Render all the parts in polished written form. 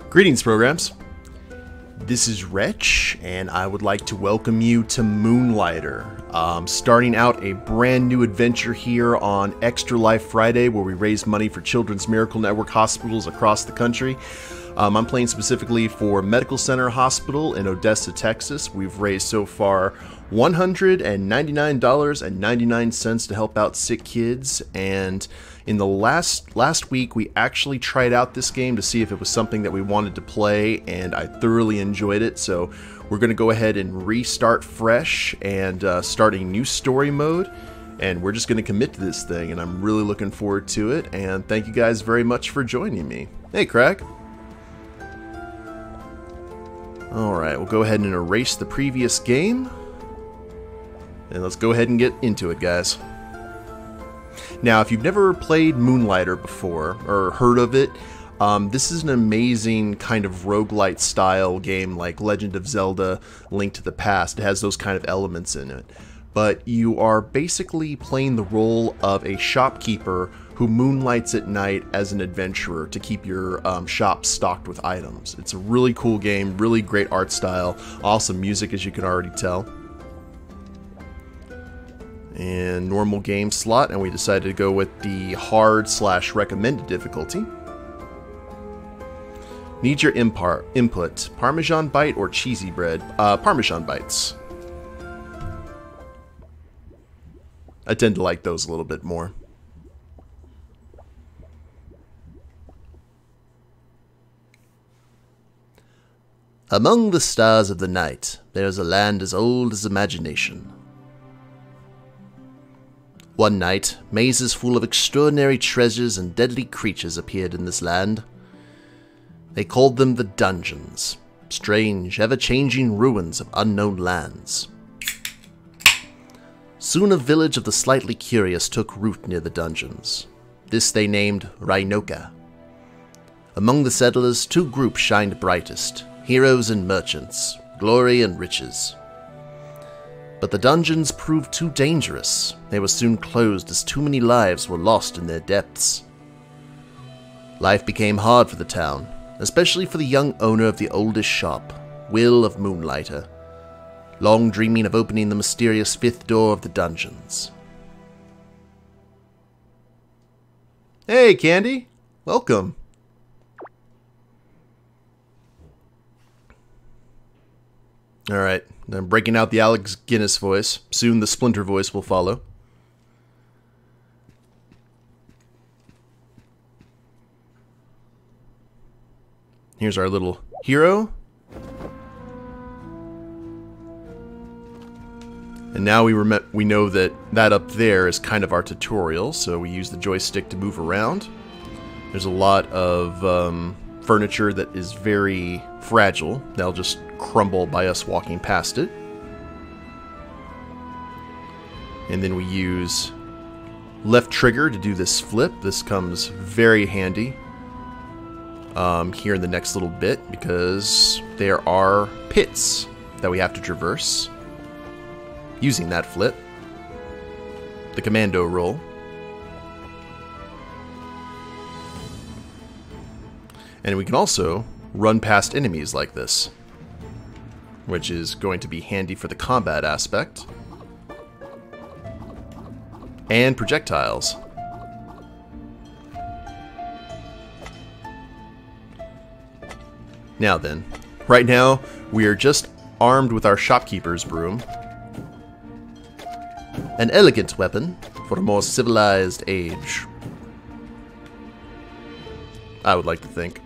Greetings, programs. This is Wretch, and I would like to welcome you to Moonlighter. Starting out a brand new adventure here on Extra Life Friday, where we raise money for Children's Miracle Network hospitals across the country. I'm playing specifically for Medical Center Hospital in Odessa, Texas. We've raised so far $199.99 to help out sick kids, and in the last week we actually tried out this game to see if it was something that we wanted to play, and I thoroughly enjoyed it. So we're going to go ahead and restart fresh and start a new story mode, and we're just going to commit to this thing, and I'm really looking forward to it. And thank you guys very much for joining me. Hey, Craig. Alright, we'll go ahead and erase the previous game. And let's go ahead and get into it, guys. Now, if you've never played Moonlighter before, or heard of it, this is an amazing kind of roguelite style game like Legend of Zelda: Link to the Past. It has those kind of elements in it. But you are basically playing the role of a shopkeeper who moonlights at night as an adventurer to keep your shop stocked with items. It's a really cool game, really great art style, awesome music, as you can already tell. And normal game slot, and we decided to go with the hard/recommended difficulty. Need your input, Parmesan bite or cheesy bread? Parmesan bites. I tend to like those a little bit more. Among the stars of the night, there is a land as old as imagination. One night, mazes full of extraordinary treasures and deadly creatures appeared in this land. They called them the dungeons, strange, ever-changing ruins of unknown lands. Soon a village of the slightly curious took root near the dungeons. This they named Rynoka. Among the settlers, two groups shined brightest, heroes and merchants, glory and riches. But the dungeons proved too dangerous. They were soon closed as too many lives were lost in their depths. Life became hard for the town, especially for the young owner of the oldest shop, Will of Moonlighter, long dreaming of opening the mysterious fifth door of the dungeons. Hey, Candy! Welcome! Alright, I'm breaking out the Alex Guinness voice. Soon the Splinter voice will follow. Here's our little hero. And now we know that up there is kind of our tutorial, so we use the joystick to move around. There's a lot of furniture that is very fragile. They'll just crumble by us walking past it. And then we use left trigger to do this flip. This comes very handy here in the next little bit, because there are pits that we have to traverse using that flip. The commando roll. And we can also run past enemies like this, which is going to be handy for the combat aspect. And projectiles. Now then, right now we are just armed with our shopkeeper's broom. An elegant weapon for a more civilized age, I would like to think.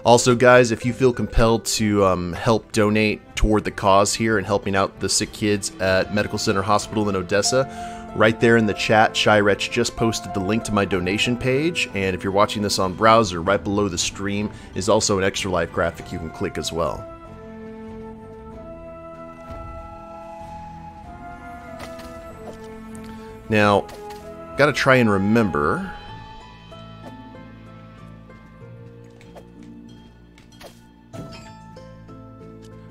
Also, guys, if you feel compelled to help donate toward the cause here and helping out the sick kids at Medical Center Hospital in Odessa, right there in the chat, Wretch just posted the link to my donation page, and if you're watching this on browser, right below the stream is also an Extra Life graphic you can click as well. Now, gotta try and remember.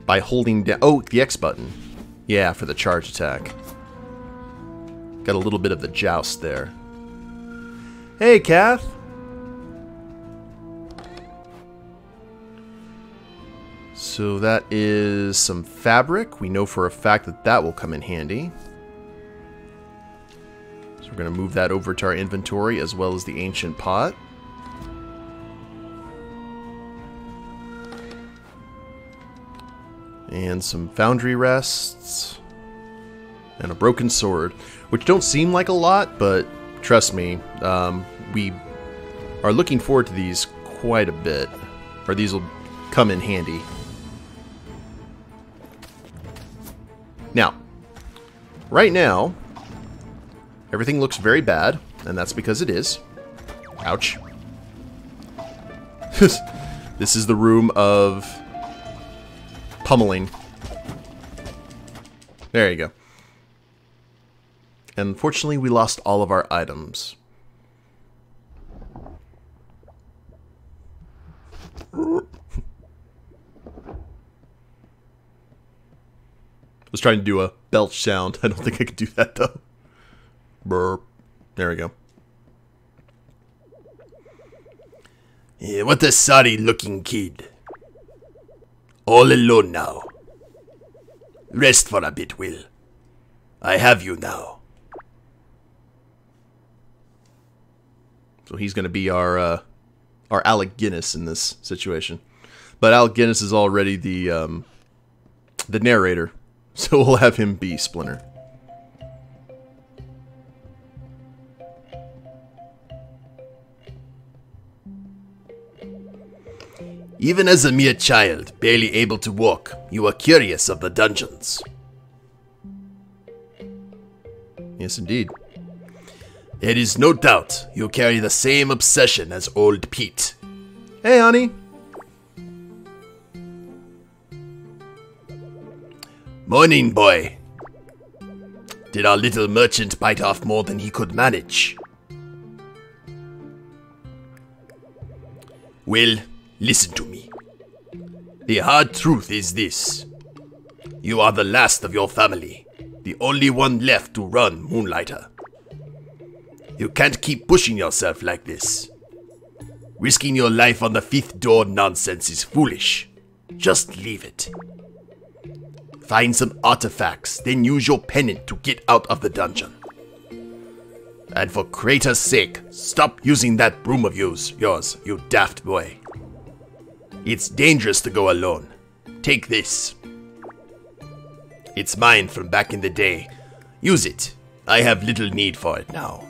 By holding down... Oh, the X button. Yeah, for the charge attack. Got a little bit of the joust there. Hey, Kath! So that is some fabric. We know for a fact that that will come in handy. So we're going to move that over to our inventory as well as the ancient pot. And some foundry rests. And a broken sword. Which don't seem like a lot, but trust me, we are looking forward to these quite a bit. Or these will come in handy. Now, right now, everything looks very bad, and that's because it is. Ouch. This is the room of pummeling. There you go. And unfortunately, we lost all of our items. I was trying to do a belch sound. I don't think I could do that, though. Burp. There we go. Yeah, what a sorry-looking kid. All alone now. Rest for a bit, Will. I have you now. So he's going to be our Alec Guinness in this situation. But Alec Guinness is already the narrator. So we'll have him be Splinter. Even as a mere child, barely able to walk, you are curious of the dungeons. Yes, indeed. There is no doubt you carry the same obsession as old Pete. Hey, honey. Morning, boy. Did our little merchant bite off more than he could manage? Well, listen to me. The hard truth is this. You are the last of your family, the only one left to run Moonlighter. You can't keep pushing yourself like this. Risking your life on the fifth door nonsense is foolish. Just leave it. Find some artifacts, then use your pennant to get out of the dungeon. And for Kratos' sake, stop using that broom of yours, you daft boy. It's dangerous to go alone. Take this. It's mine from back in the day. Use it. I have little need for it now.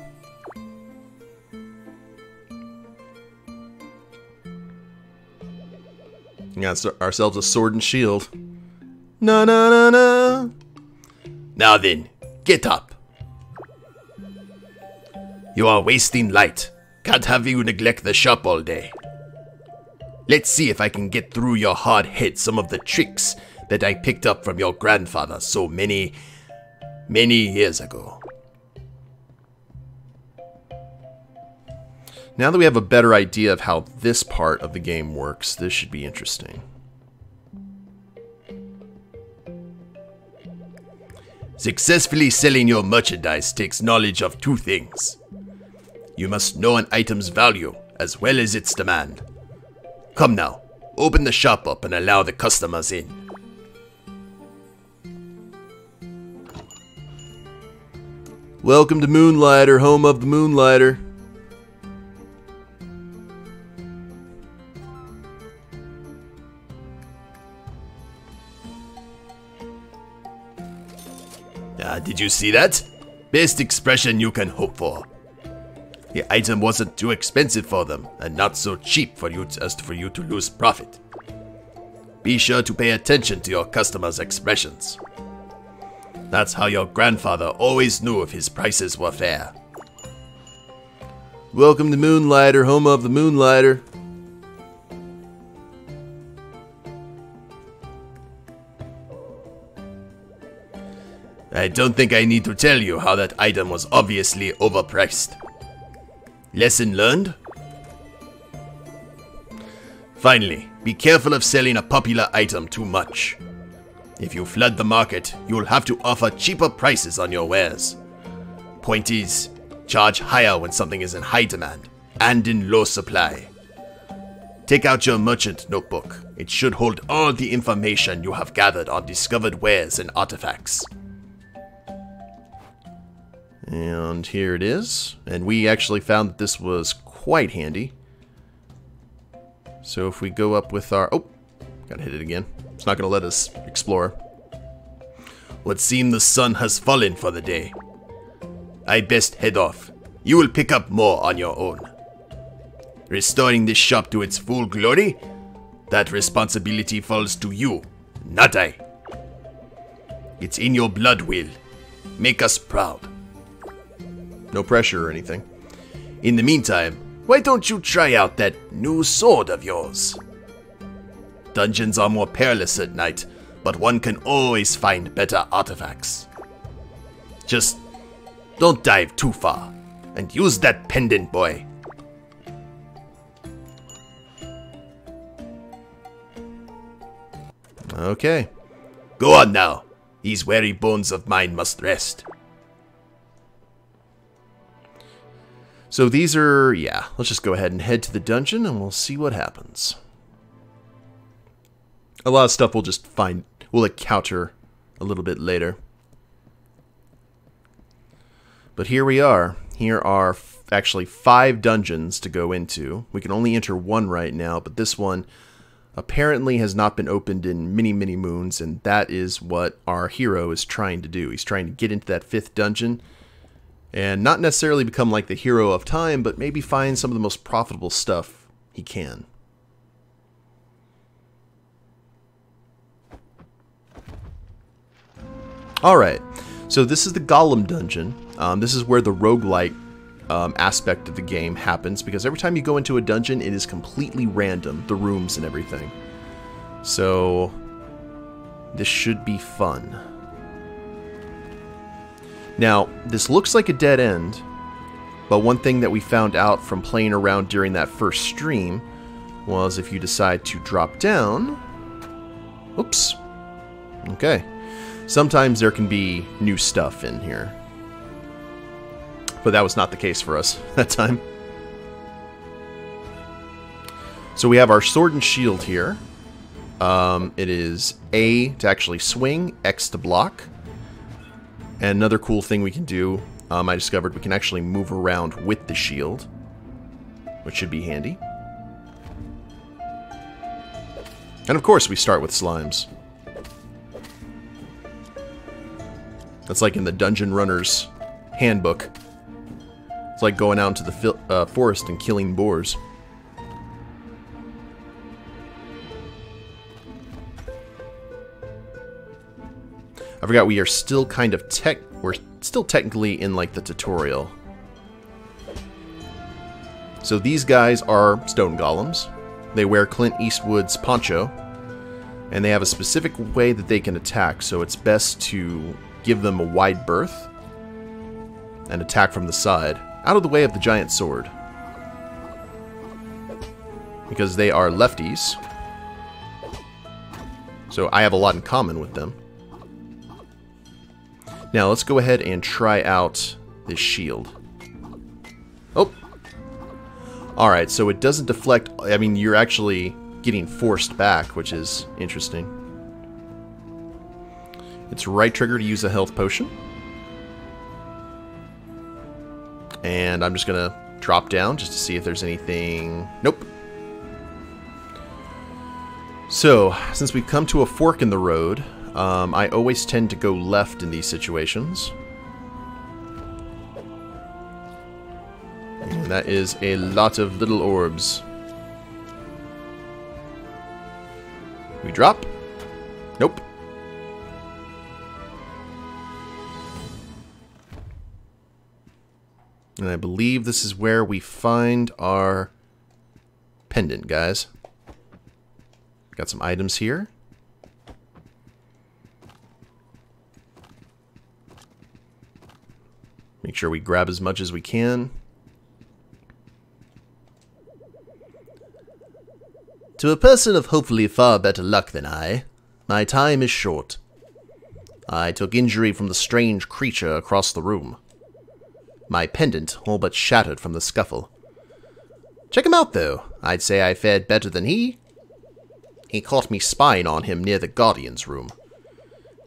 We got ourselves a sword and shield. Na na na na. Now then, get up. You are wasting light. Can't have you neglect the shop all day. Let's see if I can get through your hard head some of the tricks that I picked up from your grandfather so many years ago. Now that we have a better idea of how this part of the game works, this should be interesting. Successfully selling your merchandise takes knowledge of two things. You must know an item's value as well as its demand. Come now, open the shop up and allow the customers in. Welcome to Moonlighter, home of the Moonlighter. Did you see that? Best expression you can hope for. The item wasn't too expensive for them, and not so cheap for you to lose profit. Be sure to pay attention to your customers' expressions. That's how your grandfather always knew if his prices were fair. Welcome to Moonlighter, home of the Moonlighter. I don't think I need to tell you how that item was obviously overpriced. Lesson learned? Finally, be careful of selling a popular item too much. If you flood the market, you'll have to offer cheaper prices on your wares. Point is, charge higher when something is in high demand and in low supply. Take out your merchant notebook. It should hold all the information you have gathered on discovered wares and artifacts. And here it is. And we actually found that this was quite handy. So if we go up with our... Oh, gotta hit it again. It's not gonna let us explore. Would seem the sun has fallen for the day. I best head off. You will pick up more on your own. Restoring this shop to its full glory? That responsibility falls to you, not I. It's in your blood, Will. Make us proud. No pressure or anything. In the meantime, why don't you try out that new sword of yours? Dungeons are more perilous at night, but one can always find better artifacts. Just don't dive too far, and use that pendant, boy. Okay. Go on now. These weary bones of mine must rest. So these are... yeah, let's just go ahead and head to the dungeon and we'll see what happens. A lot of stuff we'll just find... we'll encounter a little bit later. But here we are. Here are actually 5 dungeons to go into. We can only enter 1 right now, but this one apparently has not been opened in many, many moons, and that is what our hero is trying to do. He's trying to get into that 5th dungeon and not necessarily become like the hero of time, but maybe find some of the most profitable stuff he can. Alright, so this is the Golem dungeon. This is where the roguelite aspect of the game happens, because every time you go into a dungeon, it is completely random, the rooms and everything. So this should be fun. Now, this looks like a dead end, but one thing that we found out from playing around during that first stream was if you decide to drop down... oops. Okay. Sometimes there can be new stuff in here. But that was not the case for us that time. So we have our sword and shield here. It is A to actually swing, X to block. And another cool thing we can do, I discovered we can actually move around with the shield, which should be handy. And of course we start with slimes. That's like in the Dungeon Runner's handbook. It's like going out into the forest and killing boars. I forgot we are still kind of we're still technically in like the tutorial. So these guys are stone golems. They wear Clint Eastwood's poncho, and they have a specific way that they can attack, so it's best to give them a wide berth and attack from the side, out of the way of the giant sword. Because they are lefties. So I have a lot in common with them. Now let's go ahead and try out this shield. Oh! Alright, so it doesn't deflect. I mean, you're actually getting forced back, which is interesting. It's right trigger to use a health potion. And I'm just going to drop down just to see if there's anything... Nope. So, since we've come to a fork in the road, I always tend to go left in these situations. And that is a lot of little orbs. We drop? Nope. And I believe this is where we find our pendant, guys. Got some items here. Make sure we grab as much as we can. To a person of hopefully far better luck than I, my time is short. I took injury from the strange creature across the room. My pendant all but shattered from the scuffle. Check him out, though. I'd say I fared better than he. He caught me spying on him near the Guardian's room.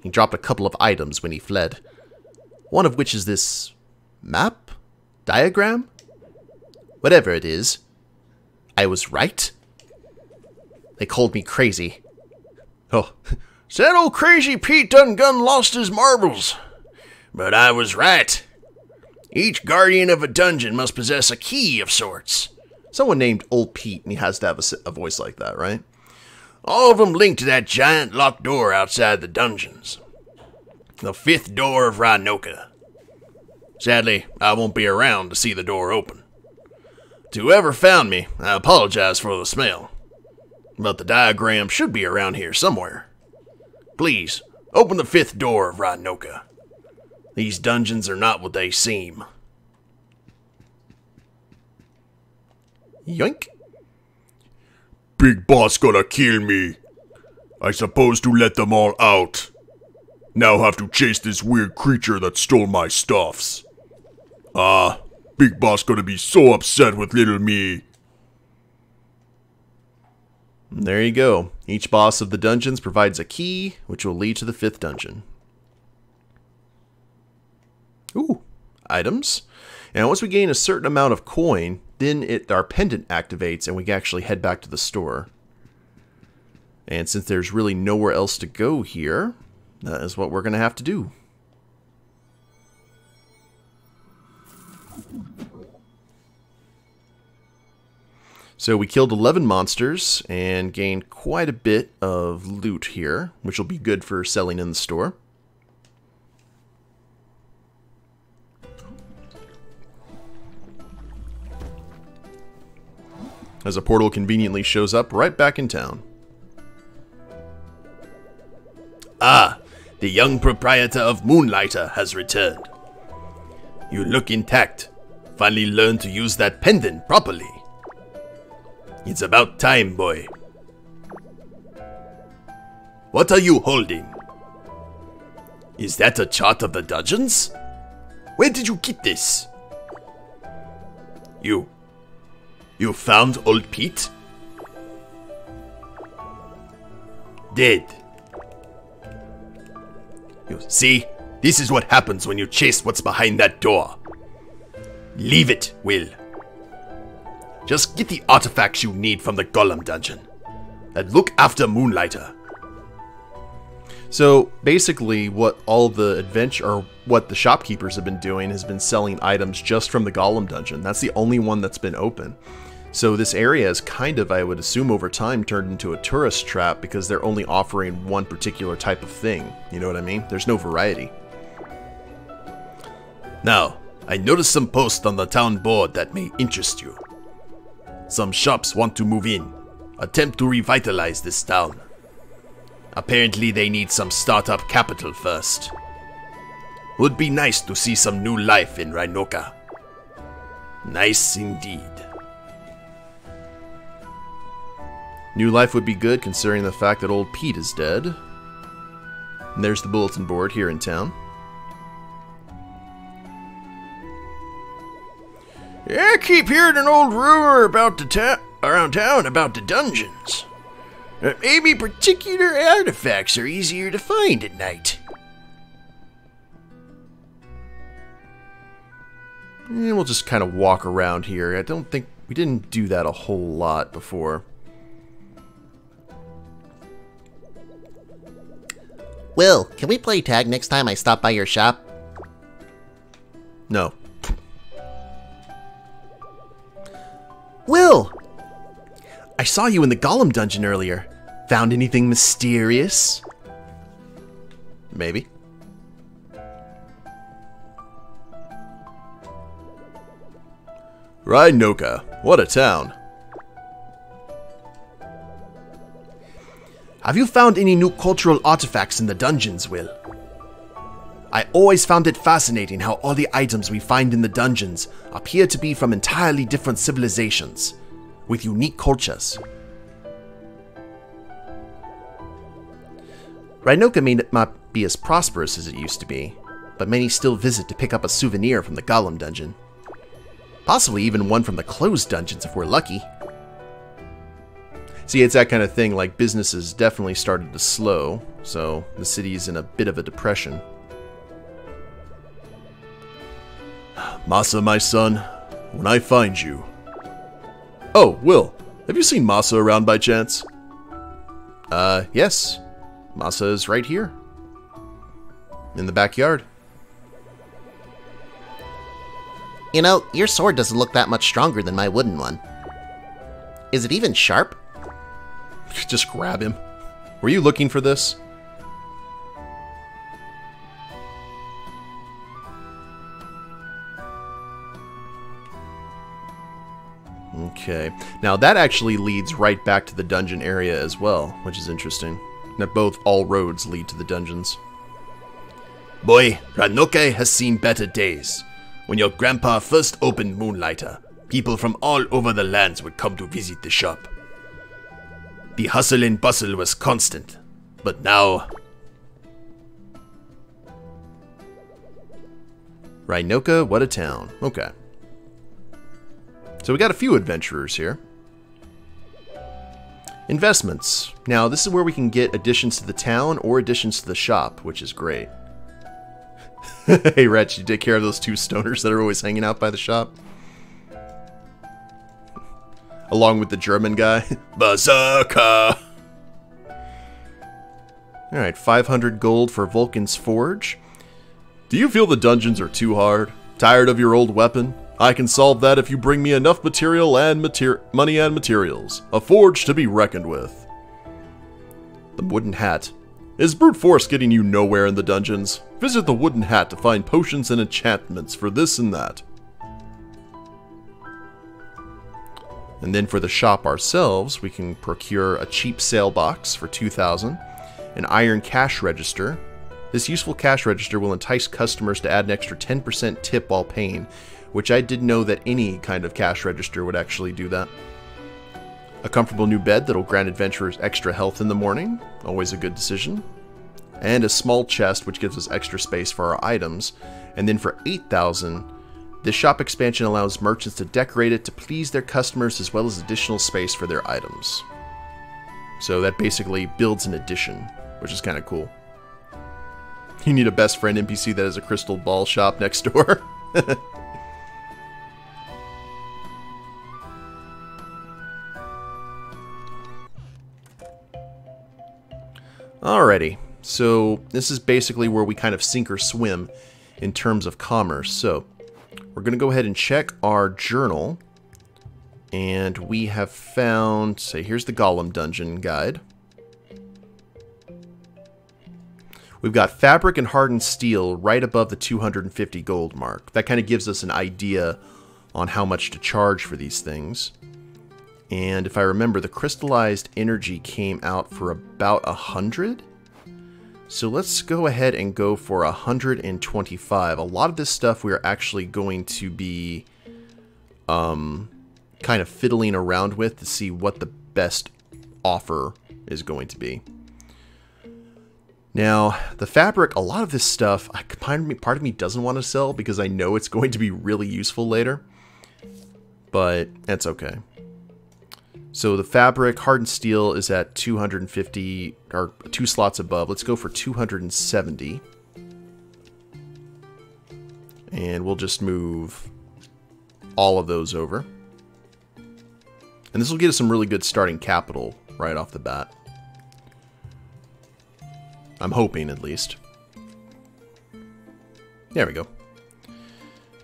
He dropped a couple of items when he fled. One of which is this map? Diagram? Whatever it is. I was right. They called me crazy. Oh, said old crazy Pete Dun-Gun lost his marbles. But I was right. Each guardian of a dungeon must possess a key of sorts. Someone named Old Pete, and he has to have a voice like that, right? All of them linked to that giant locked door outside the dungeons. The 5th door of Rynoka. Sadly, I won't be around to see the door open. To whoever found me, I apologize for the smell. But the diagram should be around here somewhere. Please, open the 5th door of Rynoka. These dungeons are not what they seem. Yoink. Big boss gonna kill me. I supposed to let them all out. Now have to chase this weird creature that stole my stuffs. Big boss gonna be so upset with little me. There you go. Each boss of the dungeons provides a key, which will lead to the 5th dungeon. Ooh, items. And once we gain a certain amount of coin, then our pendant activates and we can actually head back to the store. And since there's really nowhere else to go here, that is what we're going to have to do. So we killed 11 monsters and gained quite a bit of loot here, which will be good for selling in the store. As a portal conveniently shows up right back in town. Ah, the young proprietor of Moonlighter has returned. You look intact. Finally learned to use that pendant properly. It's about time, boy. What are you holding? Is that a chart of the dungeons? Where did you get this? You found old Pete? Dead. You see, this is what happens when you chase what's behind that door. Leave it, Will. Just get the artifacts you need from the Golem dungeon. And look after Moonlighter. So basically what all the adventure, or what the shopkeepers have been doing, has been selling items just from the Golem dungeon. That's the only one that's been open. So this area is kind of, I would assume over time, turned into a tourist trap because they're only offering one particular type of thing. You know what I mean? There's no variety. Now, I noticed some posts on the town board that may interest you. Some shops want to move in, attempt to revitalize this town. Apparently they need some startup capital first. Would be nice to see some new life in Rynoka. Nice indeed. New life would be good considering the fact that old Pete is dead. And there's the bulletin board here in town. I keep hearing an old rumor about around town about the dungeons. Maybe particular artifacts are easier to find at night. And we'll just kind of walk around here. I don't think we didn't do that a whole lot before. Will, can we play tag next time I stop by your shop? No. Will! I saw you in the Golem dungeon earlier. Found anything mysterious? Maybe. Rynoka, what a town. Have you found any new cultural artifacts in the dungeons, Will? I always found it fascinating how all the items we find in the dungeons appear to be from entirely different civilizations, with unique cultures. Rynoka may not be as prosperous as it used to be, but many still visit to pick up a souvenir from the Golem dungeon. Possibly even one from the closed dungeons if we're lucky. See, it's that kind of thing, like businesses definitely started to slow, so the city's in a bit of a depression. Masa, my son, when I find you... Oh, Will, have you seen Masa around by chance? Yes. Masa is right here. In the backyard. You know, your sword doesn't look that much stronger than my wooden one. Is it even sharp? Just grab him. Were you looking for this? Okay. Now that actually leads right back to the dungeon area as well, which is interesting. That both all roads lead to the dungeons. Boy, Rynoka has seen better days. When your grandpa first opened Moonlighter, people from all over the lands would come to visit the shop. The hustle and bustle was constant, but now... Rynoka, what a town. Okay. So we got a few adventurers here. Investments. Now, this is where we can get additions to the town or additions to the shop, which is great. Hey, Wretch, you take care of those two stoners that are always hanging out by the shop? Along with the German guy. Berserker! Alright, 500 gold for Vulcan's Forge. Do you feel the dungeons are too hard? Tired of your old weapon? I can solve that if you bring me enough material and money and materials. A forge to be reckoned with. The Wooden Hat. Is brute force getting you nowhere in the dungeons? Visit the Wooden Hat to find potions and enchantments for this and that. And then for the shop ourselves, we can procure a cheap sale box for 2,000, an iron cash register. This useful cash register will entice customers to add an extra 10% tip while paying, which I didn't know that any kind of cash register would actually do that. A comfortable new bed that'll grant adventurers extra health in the morning, always a good decision. And a small chest which gives us extra space for our items. And then for 8,000, this shop expansion allows merchants to decorate it to please their customers as well as additional space for their items. So that basically builds an addition, which is kind of cool. You need a best friend NPC that has a crystal ball shop next door. Alrighty, so this is basically where we kind of sink or swim in terms of commerce. So we're going to go ahead and check our journal, and we have found, say, here's the Golem Dungeon guide. We've got fabric and hardened steel right above the 250 gold mark. That kind of gives us an idea on how much to charge for these things. And if I remember, the crystallized energy came out for about 100. So let's go ahead and go for 125. A lot of this stuff we are actually going to be kind of fiddling around with to see what the best offer is going to be. Now, the fabric, a lot of this stuff, part of me doesn't want to sell because I know it's going to be really useful later. But that's okay. So the fabric, hardened steel, is at 250, or 2 slots above. Let's go for 270. And we'll just move all of those over. And this will get us some really good starting capital right off the bat. I'm hoping, at least. There we go.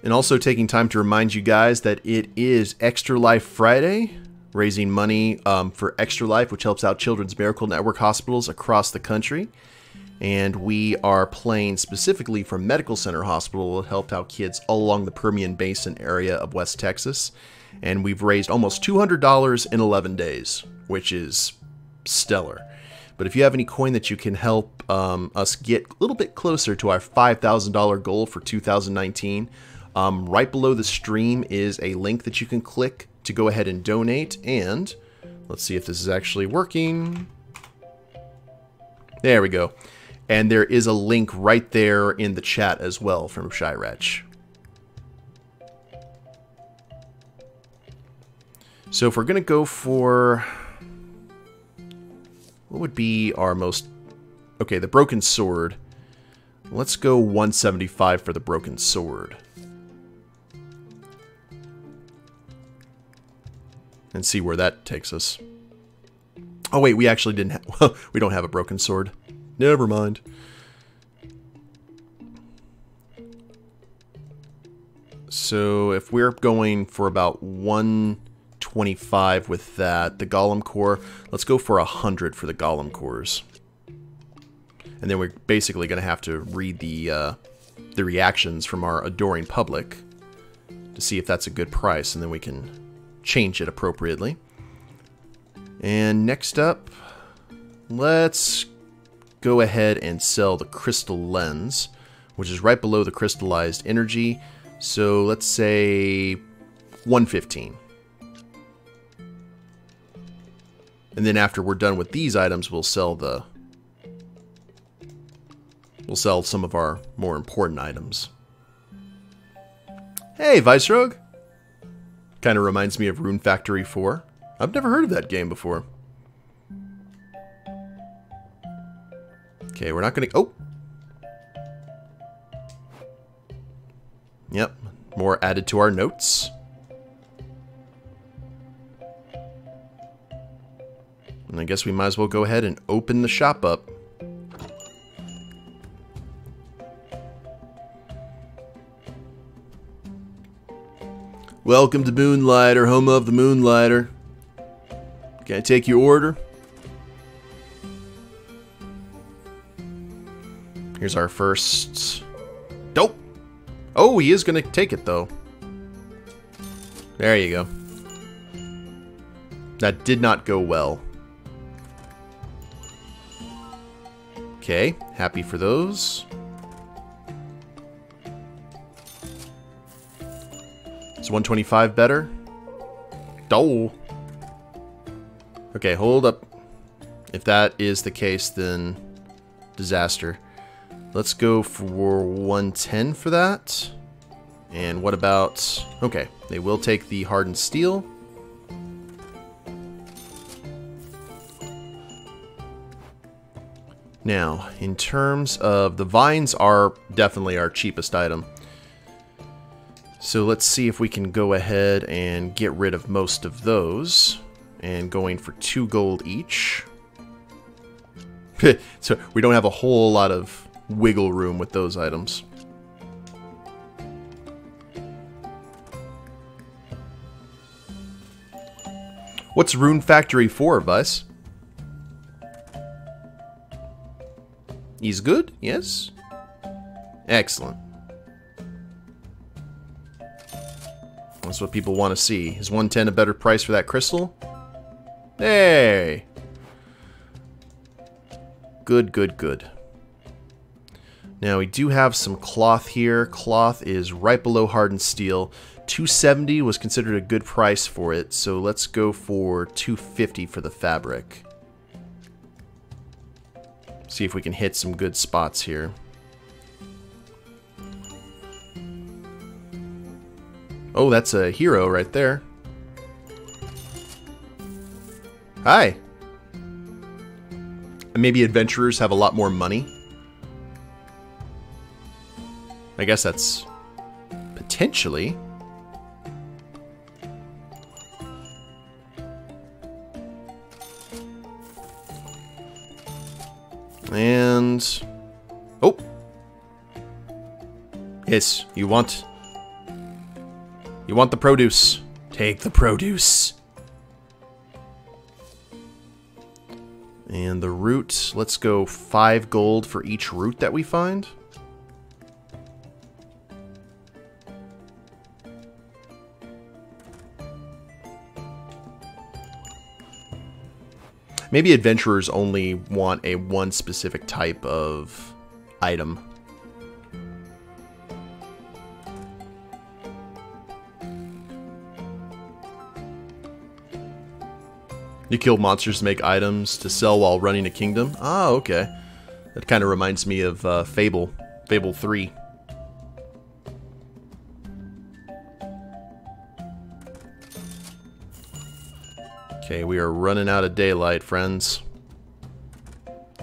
And also taking time to remind you guys that it is Extra Life Friday. Raising money for Extra Life, which helps out Children's Miracle Network hospitals across the country. And we are playing specifically for Medical Center Hospital to help out kids all along the Permian Basin area of West Texas. And we've raised almost $200 in 11 days, which is stellar. But if you have any coin that you can help us get a little bit closer to our $5,000 goal for 2019, right below the stream is a link that you can click to go ahead and donate. And let's see if this is actually working. There we go. And there is a link right there in the chat as well from Wretch. So if we're going to go for... What would be our most... Okay, the broken sword. Let's go 175 for the broken sword. And see where that takes us. Oh wait, we actually didn't have... we don't have a broken sword. Never mind. So if we're going for about 125 with that, the golem core, let's go for 100 for the golem cores. And then we're basically going to have to read the reactions from our adoring public to see if that's a good price, and then we can change it appropriately. And next up, let's go ahead and sell the crystal lens, which is right below the crystallized energy. So let's say 115. And then after we're done with these items, we'll sell some of our more important items. Hey, Vice Rogue! Kind of reminds me of Rune Factory 4. I've never heard of that game before. Okay, we're not gonna... Oh! Yep, more added to our notes. And I guess we might as well go ahead and open the shop up. Welcome to Moonlighter, home of the Moonlighter. Can I take your order? Here's our first... Dope! Oh, he is going to take it, though. There you go. That did not go well. Okay, happy for those. Is 125 better? Oh. Okay, hold up. If that is the case, then disaster. Let's go for 110 for that. And what about... Okay, they will take the hardened steel. Now, in terms of... The vines are definitely our cheapest item. So let's see if we can go ahead and get rid of most of those. And going for 2 gold each. So we don't have a whole lot of wiggle room with those items. What's Rune Factory for, Vice? He's good? Yes? Excellent. That's what people want to see. Is 110 a better price for that crystal? Hey! Good, good, good. Now we do have some cloth here. Cloth is right below hardened steel. 270 was considered a good price for it, so let's go for 250 for the fabric. See if we can hit some good spots here. Oh, that's a hero right there. Hi. Maybe adventurers have a lot more money. I guess that's potentially. And oh, yes, you want the produce. Take the produce. And the root, let's go 5 gold for each root that we find. Maybe adventurers only want one specific type of item. You kill monsters to make items to sell while running a kingdom? Ah, okay. That kind of reminds me of Fable 3. Okay, we are running out of daylight, friends.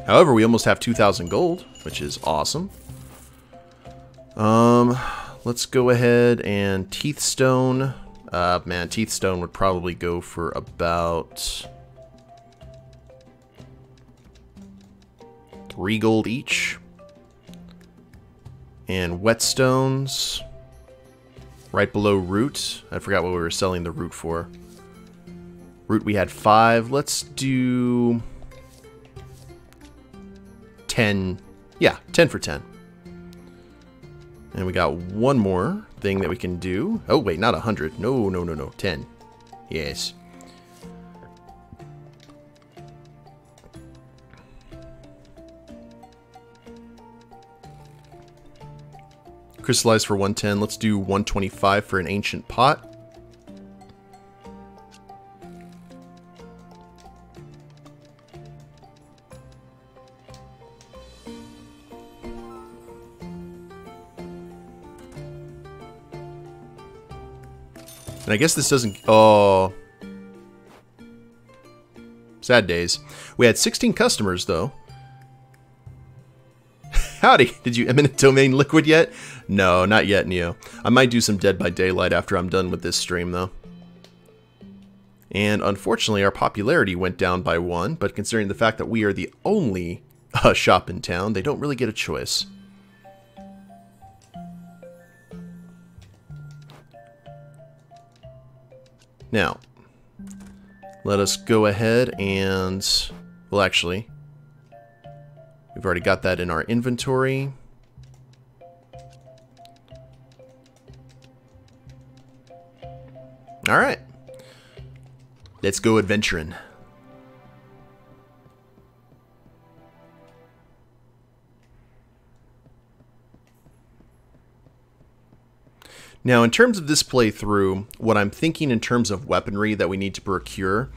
However, we almost have 2,000 gold, which is awesome. Let's go ahead and Teethstone. Man, Teethstone would probably go for about 3 gold each. And Whetstones, right below Root. I forgot what we were selling the Root for. Root we had 5. Let's do 10. Yeah, 10 for 10. And we got one more thing that we can do. Oh, wait, not 100. No, no, no, no. 10. Yes. Crystallize for 110. Let's do 125 for an ancient pot. And I guess this doesn't... Oh. Sad days. We had 16 customers, though. Howdy! Did you eminent domain liquid yet? No, not yet, Neo. I might do some Dead by Daylight after I'm done with this stream, though. And unfortunately, our popularity went down by 1, but considering the fact that we are the only shop in town, they don't really get a choice. Now, let us go ahead and... Well, actually, we've already got that in our inventory. Alright. Let's go adventuring. Now, in terms of this playthrough, what I'm thinking in terms of weaponry that we need to procure,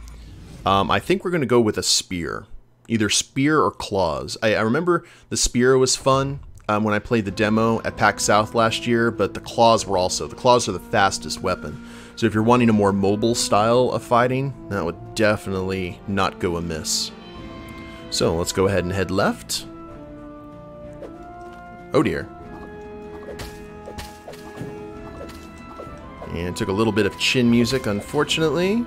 I think we're going to go with a spear. Either spear or claws. I remember the spear was fun when I played the demo at PAX South last year, but the claws were also. The claws are the fastest weapon. So if you're wanting a more mobile style of fighting, that would definitely not go amiss. So let's go ahead and head left. Oh dear. And took a little bit of chin music, unfortunately.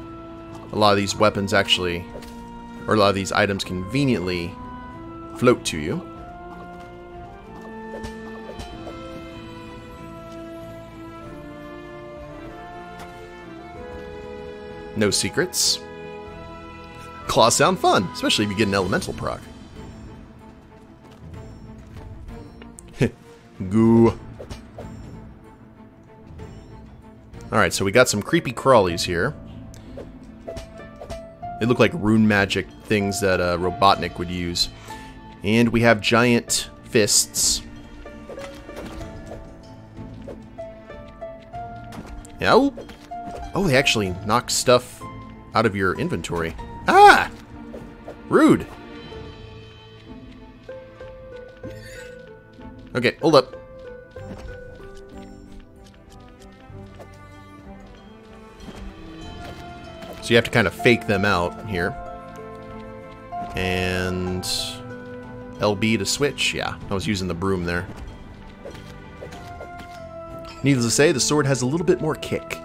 A lot of these weapons actually, or a lot of these items conveniently float to you. No secrets. Claws sound fun, especially if you get an elemental proc. Goo. Alright, so we got some creepy crawlies here. They look like rune magic things that Robotnik would use. And we have giant fists. Yeah. Oh, they actually knock stuff out of your inventory. Ah! Rude. Okay, hold up. So you have to kind of fake them out here. And LB to switch. Yeah, I was using the broom there. Needless to say, the sword has a little bit more kick.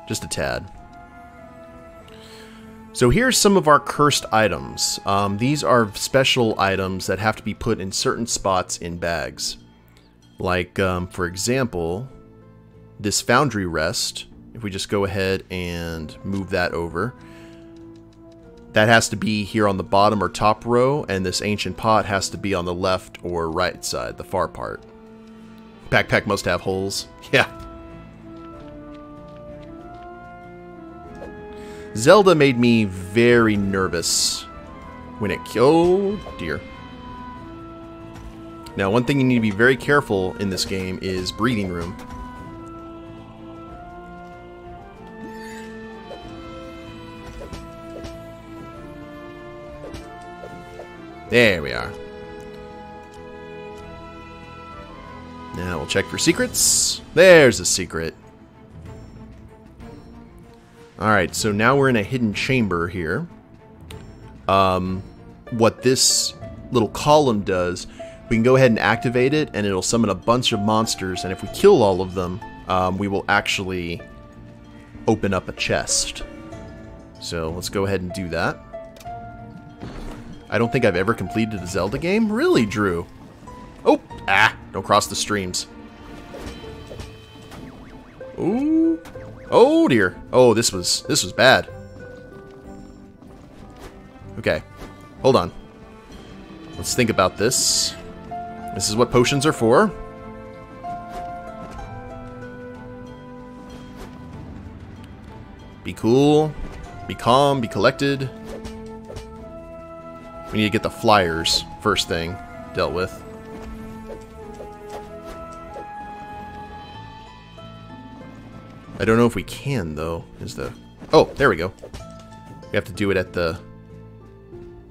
Just a tad. So here's some of our cursed items. These are special items that have to be put in certain spots in bags. Like, for example, this foundry rest. If we just go ahead and move that over, that has to be here on the bottom or top row, and this ancient pot has to be on the left or right side, the far part. Backpack must have holes. Yeah. Zelda made me very nervous when it... Oh, dear. Now, one thing you need to be very careful in this game is breathing room. There we are. Now we'll check for secrets. There's a secret. Alright, so now we're in a hidden chamber here. What this little column does, we can go ahead and activate it, and it'll summon a bunch of monsters, and if we kill all of them, we will actually open up a chest. So let's go ahead and do that. I don't think I've ever completed a Zelda game. Really, Drew? Oh! Don't cross the streams. Ooh. Oh dear. Oh, this was bad. Okay. Hold on. Let's think about this. This is what potions are for. Be cool. Be calm. Be collected. We need to get the flyers first thing dealt with. I don't know if we can, though. Oh, there we go. We have to do it at the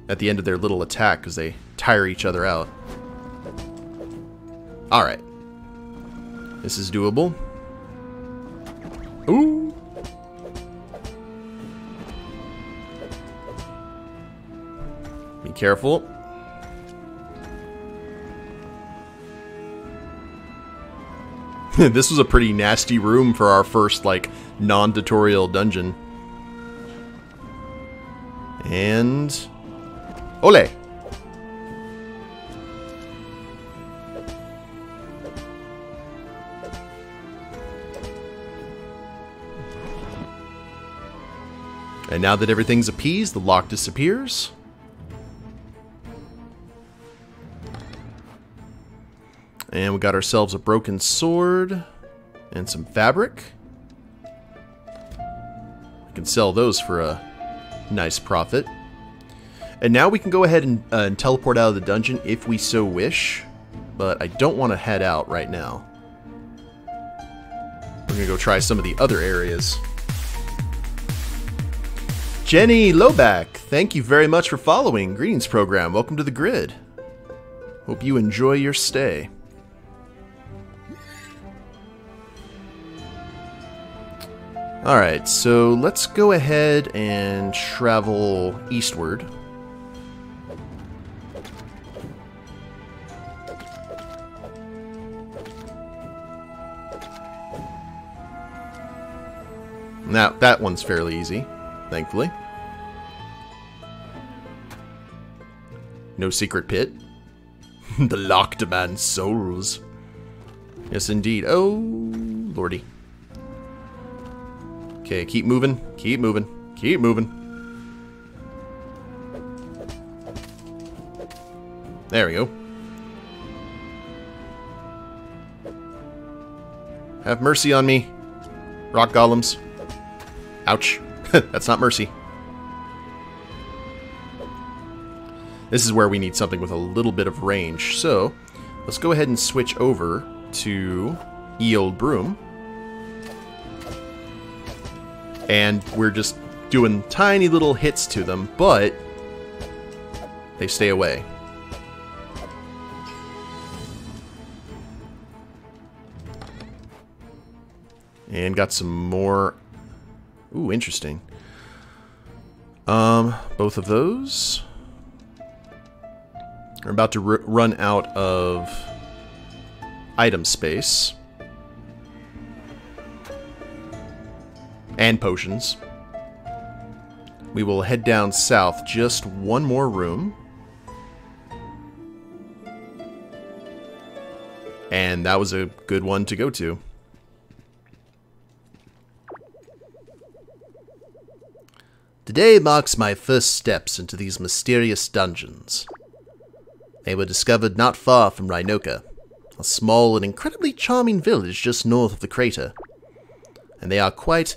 end of their little attack, because they tire each other out. Alright. This is doable. Ooh! Be careful. This was a pretty nasty room for our first, like, non-tutorial dungeon. And... Ole! And now that everything's appeased, the lock disappears. And we got ourselves a broken sword and some fabric. We can sell those for a nice profit. And now we can go ahead and teleport out of the dungeon if we so wish. But I don't want to head out right now. We're going to go try some of the other areas. Jenny Loback, thank you very much for following. Greetings, program. Welcome to the grid. Hope you enjoy your stay. Alright, so let's go ahead and travel eastward. Now, that one's fairly easy, thankfully. No secret pit. The lock demands souls. Yes, indeed. Oh, lordy. Okay, keep moving, keep moving, keep moving. There we go. Have mercy on me, rock golems. Ouch. That's not mercy. This is where we need something with a little bit of range. So, let's go ahead and switch over to Ye Old Broom. And we're just doing tiny little hits to them, but they stay away. And got some more... Ooh, interesting. Both of those are about to run out of item space. And potions. We will head down south just one more room. And that was a good one to go to. Today marks my first steps into these mysterious dungeons. They were discovered not far from Rynoka, a small and incredibly charming village just north of the crater. And they are quite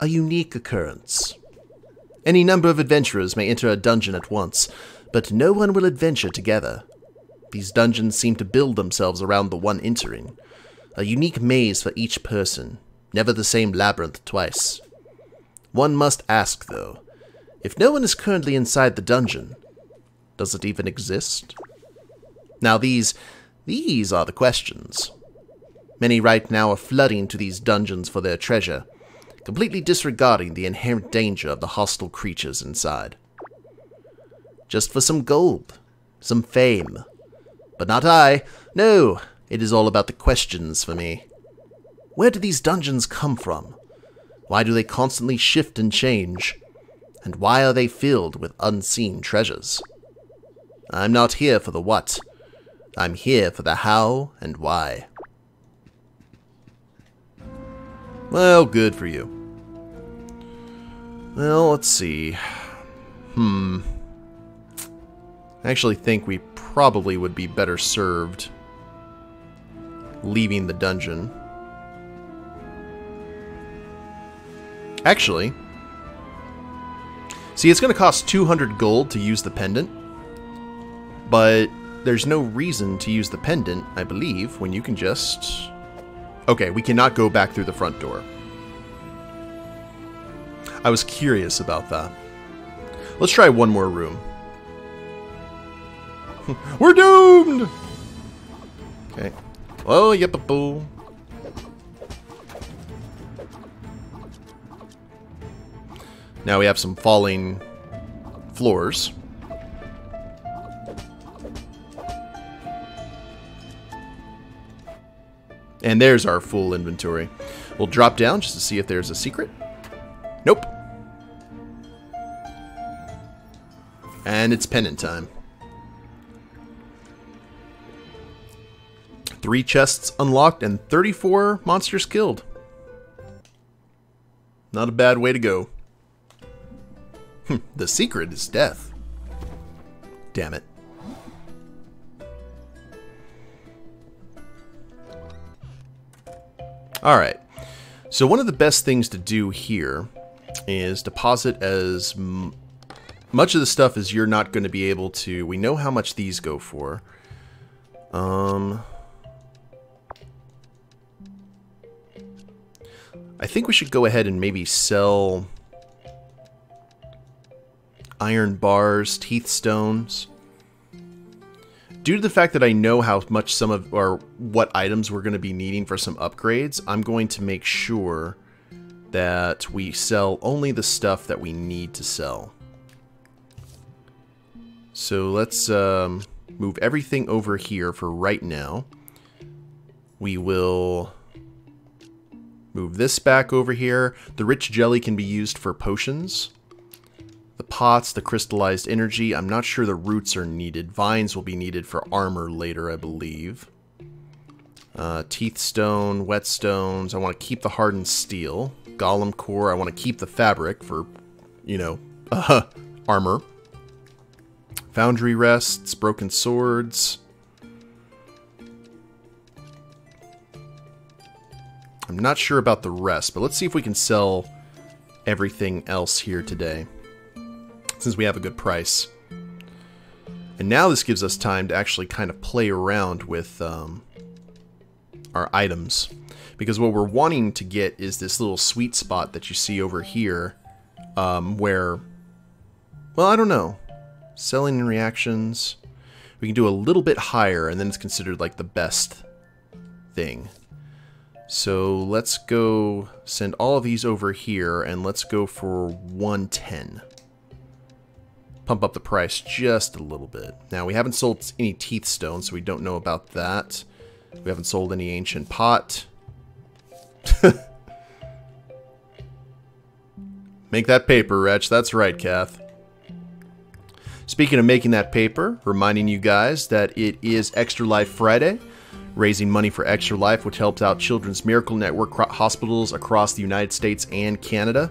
a unique occurrence. Any number of adventurers may enter a dungeon at once, but no one will adventure together. These dungeons seem to build themselves around the one entering, a unique maze for each person, never the same labyrinth twice. One must ask, though, if no one is currently inside the dungeon, does it even exist? Now these are the questions. Many right now are flooding to these dungeons for their treasure, completely disregarding the inherent danger of the hostile creatures inside. Just for some gold, some fame. But not I. No, it is all about the questions for me. Where do these dungeons come from? Why do they constantly shift and change? And why are they filled with unseen treasures? I'm not here for the what. I'm here for the how and why. Well, good for you. Well, let's see. I actually think we probably would be better served leaving the dungeon. Actually, see, it's going to cost 200 gold to use the pendant, but there's no reason to use the pendant, I believe, when you can just... Okay, we cannot go back through the front door. I was curious about that. Let's try one more room. We're doomed! Okay. Oh, yep, boo. Now we have some falling floors. And there's our full inventory. We'll drop down just to see if there's a secret. Nope. And it's pendant time. 3 chests unlocked and 34 monsters killed. Not a bad way to go. The secret is death. Damn it. Alright. So one of the best things to do here is deposit as much of the stuff as you're not going to be able to... We know how much these go for. I think we should go ahead and maybe sell iron bars, teeth stones. Due to the fact that I know how much some of, or what items we're going to be needing for some upgrades, I'm going to make sure that we sell only the stuff that we need to sell. So let's move everything over here for right now. We will move this back over here. The rich jelly can be used for potions. The pots, the crystallized energy. I'm not sure the roots are needed. Vines will be needed for armor later, I believe. Teeth stone, whetstones. I want to keep the hardened steel. Golem core. I want to keep the fabric for, you know, armor. Foundry rests, broken swords. I'm not sure about the rest, but let's see if we can sell everything else here today, since we have a good price. And now this gives us time to actually kind of play around with our items. Because what we're wanting to get is this little sweet spot that you see over here, where, well, I don't know. Selling and reactions. We can do a little bit higher, and then it's considered like the best thing. So let's go send all of these over here, and let's go for 110. Pump up the price just a little bit. Now, we haven't sold any teeth stone, so we don't know about that. We haven't sold any ancient pot. Make that paper, Wretch. That's right, Kath. Speaking of making that paper, reminding you guys that it is Extra Life Friday, raising money for Extra Life, which helps out Children's Miracle Network hospitals across the United States and Canada.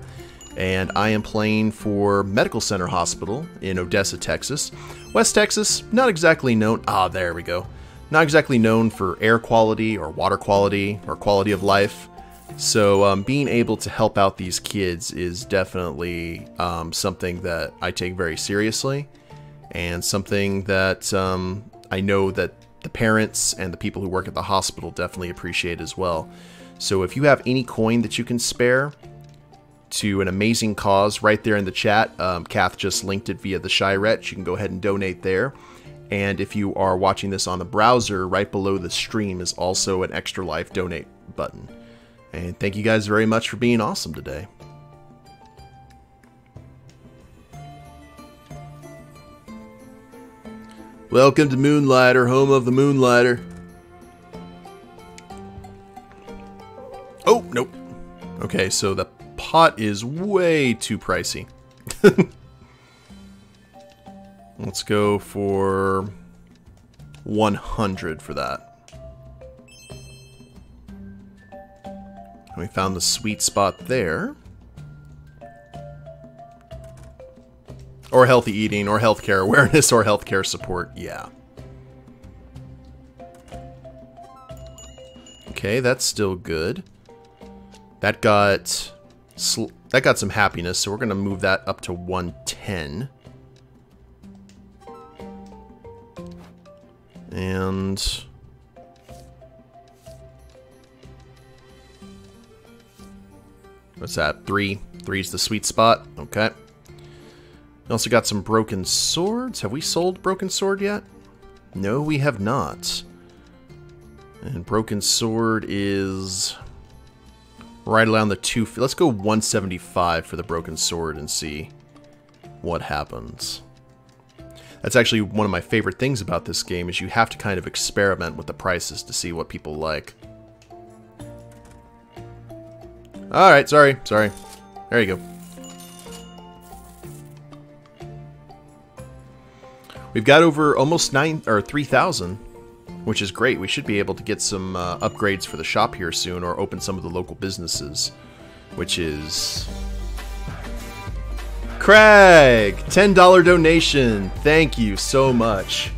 And I am playing for Medical Center Hospital in Odessa, Texas. West Texas, not exactly known... Ah, there we go. Not exactly known for air quality or water quality or quality of life. So being able to help out these kids is definitely something that I take very seriously. And something that I know that the parents and the people who work at the hospital definitely appreciate as well. So if you have any coin that you can spare to an amazing cause, right there in the chat, Kath just linked it via the Shy Wretch. You can go ahead and donate there. And if you are watching this on the browser, right below the stream is also an Extra Life donate button. And thank you guys very much for being awesome today. Welcome to Moonlighter, home of the Moonlighter. Oh, nope. Okay, so the pot is way too pricey. Let's go for 100 for that. We found the sweet spot there. Or healthy eating, or healthcare awareness, or healthcare support. Yeah. Okay, that's still good. That got some happiness, so we're gonna move that up to 110. And what's that? 3. 3's the sweet spot. Okay. We also got some broken swords. Have we sold broken sword yet? No, we have not. And broken sword is right around the 2. Let's go 175 for the broken sword and see what happens. That's actually one of my favorite things about this game, is you have to kind of experiment with the prices to see what people like. Alright, sorry. There you go. We've got over almost 3,000, which is great. We should be able to get some upgrades for the shop here soon, or open some of the local businesses, which is... Craig! $10 donation! Thank you so much.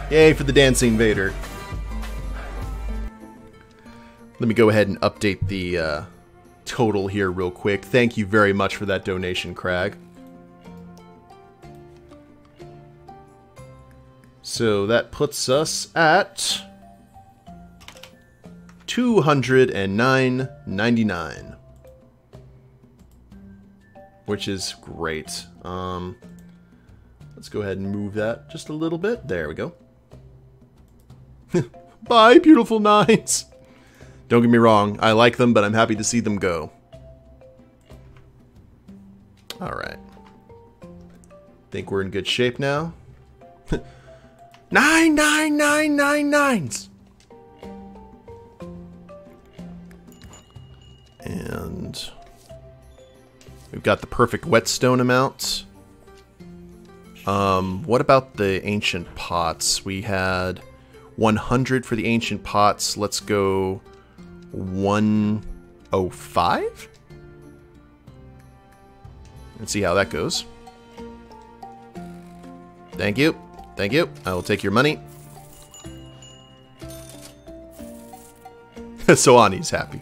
Yay for the Dancing Vader. Let me go ahead and update the total here real quick. Thank you very much for that donation, Craig. So that puts us at $209.99, which is great. Let's go ahead and move that just a little bit. There we go. Bye, beautiful nines. Don't get me wrong, I like them, but I'm happy to see them go. All right. Think we're in good shape now. 99999s. And we've got the perfect whetstone amount. What about the ancient pots? We had 100 for the ancient pots. Let's go 105. Let's see how that goes. Thank you. Thank you. I will take your money. So Ani's happy.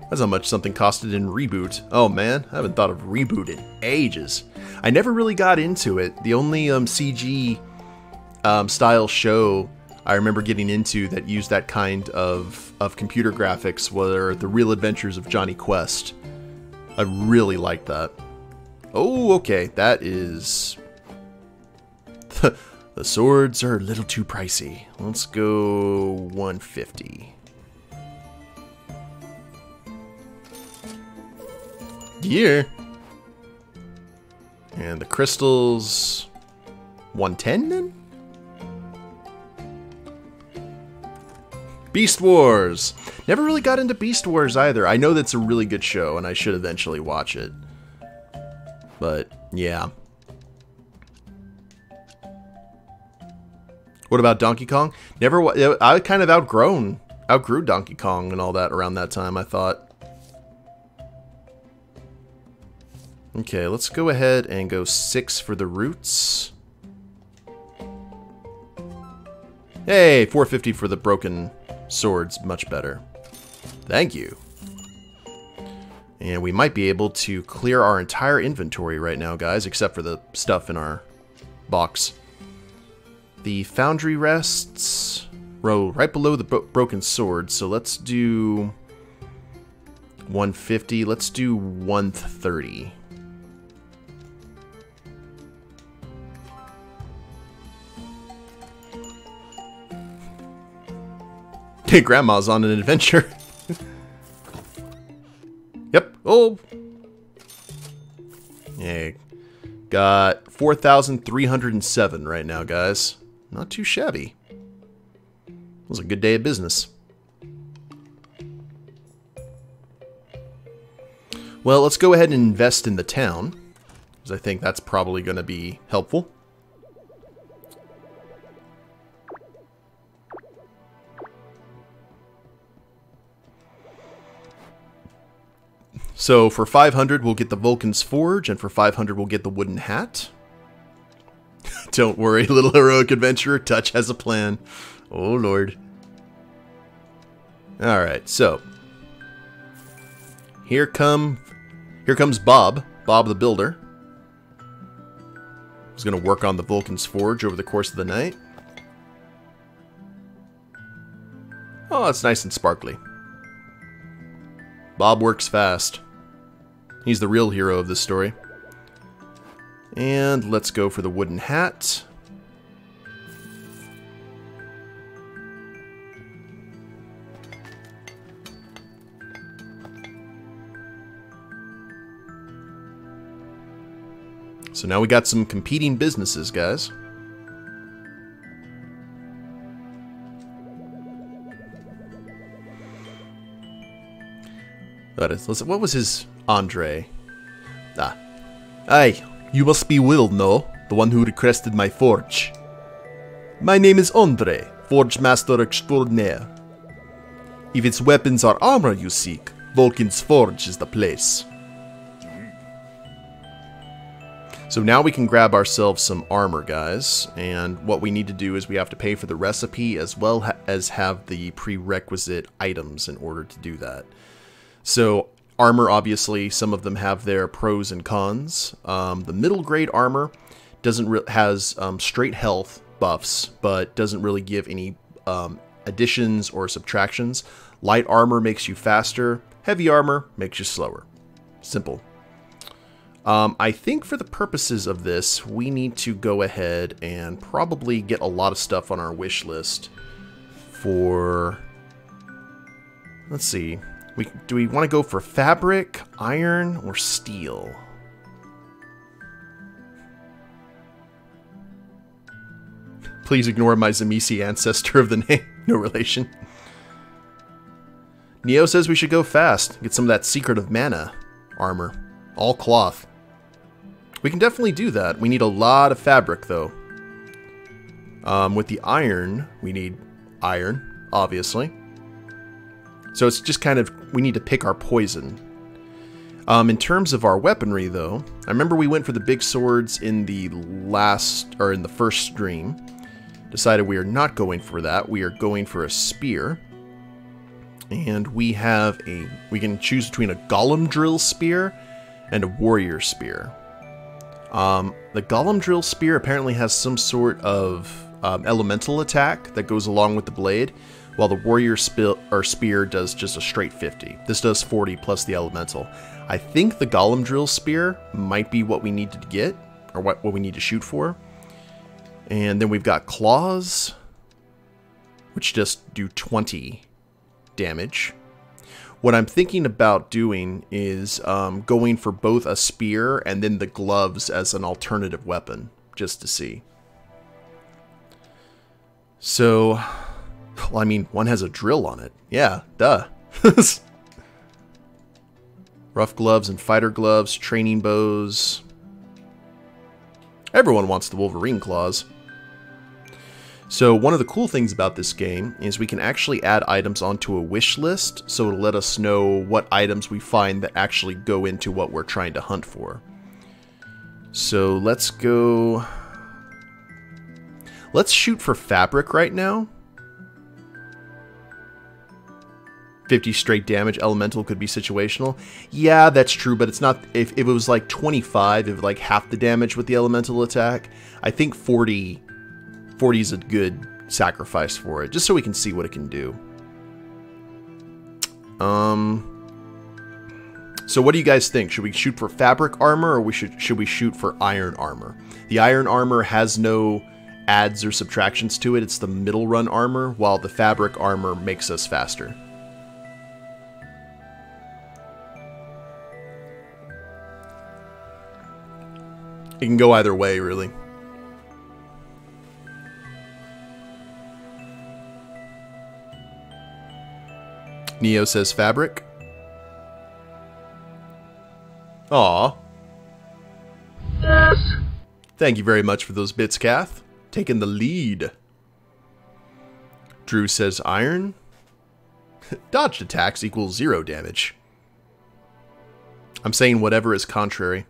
That's how much something costed in Reboot. Oh man, I haven't thought of Reboot in ages. I never really got into it. The only CG style show I remember getting into that used that kind of computer graphics were The Real Adventures of Johnny Quest. I really liked that. Oh, okay. That is... The swords are a little too pricey. Let's go 150. Yeah. And the crystals... 110 then? Beast Wars! Never really got into Beast Wars either. I know that's a really good show, and I should eventually watch it. But, yeah. What about Donkey Kong? Never. I kind of outgrew Donkey Kong and all that around that time, I thought. Okay, let's go ahead and go 6 for the roots. Hey, 450 for the broken swords. Much better. Thank you. And we might be able to clear our entire inventory right now, guys, except for the stuff in our box. The foundry rests right below the broken sword, so let's do 150. Let's do 130. Hey, Grandma's on an adventure. Oh! Yeah. Got 4,307 right now, guys. Not too shabby. It was a good day of business. Well, let's go ahead and invest in the town, because I think that's probably going to be helpful. So for 500, we'll get the Vulcan's Forge, and for 500, we'll get the wooden hat. Don't worry, little heroic adventurer, Touch has a plan. Oh, Lord. Alright, so Here comes Bob the Builder. He's going to work on the Vulcan's Forge over the course of the night. Oh, it's nice and sparkly. Bob works fast. He's the real hero of this story. And let's go for the wooden hat. So now we got some competing businesses, guys. What was his Andre? Aye, you must be Will, no? The one who requested my forge. My name is Andre, Forge Master Extraordinaire. If it's weapons or armor you seek, Vulcan's Forge is the place. So now we can grab ourselves some armor, guys, and what we need to do is we have to pay for the recipe as well as have the prerequisite items in order to do that. So armor, obviously, some of them have their pros and cons. The middle grade armor has straight health buffs, but doesn't really give any additions or subtractions. Light armor makes you faster. Heavy armor makes you slower. Simple. I think for the purposes of this, we need to go ahead and probably get a lot of stuff on our wish list for... Let's see. Do we want to go for fabric, iron, or steel? Please ignore my Zamisi ancestor of the name. No relation. Neo says we should go fast. Get some of that Secret of Mana armor. All cloth. We can definitely do that. We need a lot of fabric, though. With the iron, we need iron, obviously. So it's just kind of, we need to pick our poison. In terms of our weaponry, though, I remember we went for the big swords in the first stream. Decided we are not going for that. We are going for a spear. And we can choose between a golem drill spear and a warrior spear. The golem drill spear apparently has some sort of elemental attack that goes along with the blade, while the warrior spear does just a straight 50. This does 40 plus the elemental. I think the golem drill spear might be what we need to get, or what we need to shoot for. And then we've got claws, which just do 20 damage. What I'm thinking about doing is going for both a spear and then the gloves as an alternative weapon, just to see. So, well, I mean, one has a drill on it. Yeah, duh. Rough gloves and fighter gloves, training bows. Everyone wants the Wolverine claws. So one of the cool things about this game is we can actually add items onto a wish list, so it'll let us know what items we find that actually go into what we're trying to hunt for. So let's go... Let's shoot for fabric right now. 50 straight damage, elemental could be situational. Yeah, that's true, but it's not... If it was like 25, if like half the damage with the elemental attack, I think 40 is a good sacrifice for it, just so we can see what it can do. So what do you guys think? Should we shoot for fabric armor, or should we shoot for iron armor? The iron armor has no adds or subtractions to it. It's the middle run armor, while the fabric armor makes us faster. It can go either way, really. Neo says fabric. Aw. Yes. Thank you very much for those bits, Kath. Taking the lead. Drew says iron. Dodged attacks equals 0 damage. I'm saying whatever is contrary.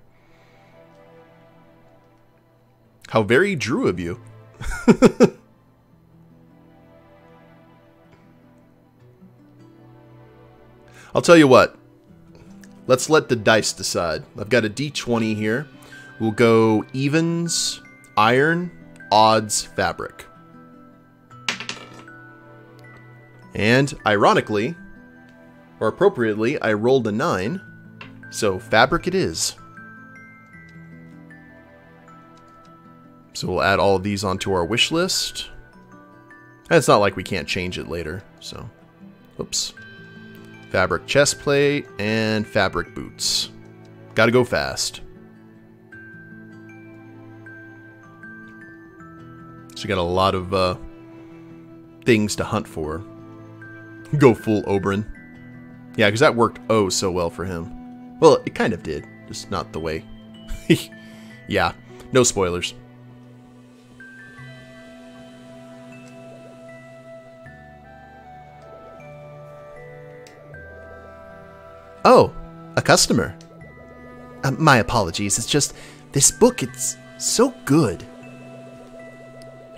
How very Drew of you. I'll tell you what. Let's let the dice decide. I've got a d20 here. We'll go evens, iron, odds, fabric. And ironically, or appropriately, I rolled a 9. So fabric it is. So we'll add all of these onto our wish list. And it's not like we can't change it later, so. Oops. Fabric chest plate and fabric boots. Gotta go fast. So we got a lot of things to hunt for. Go full Oberyn. Yeah, because that worked oh so well for him. Well, it kind of did. Just not the way. Yeah, no spoilers. Oh, a customer. My apologies, it's just, this book, it's so good.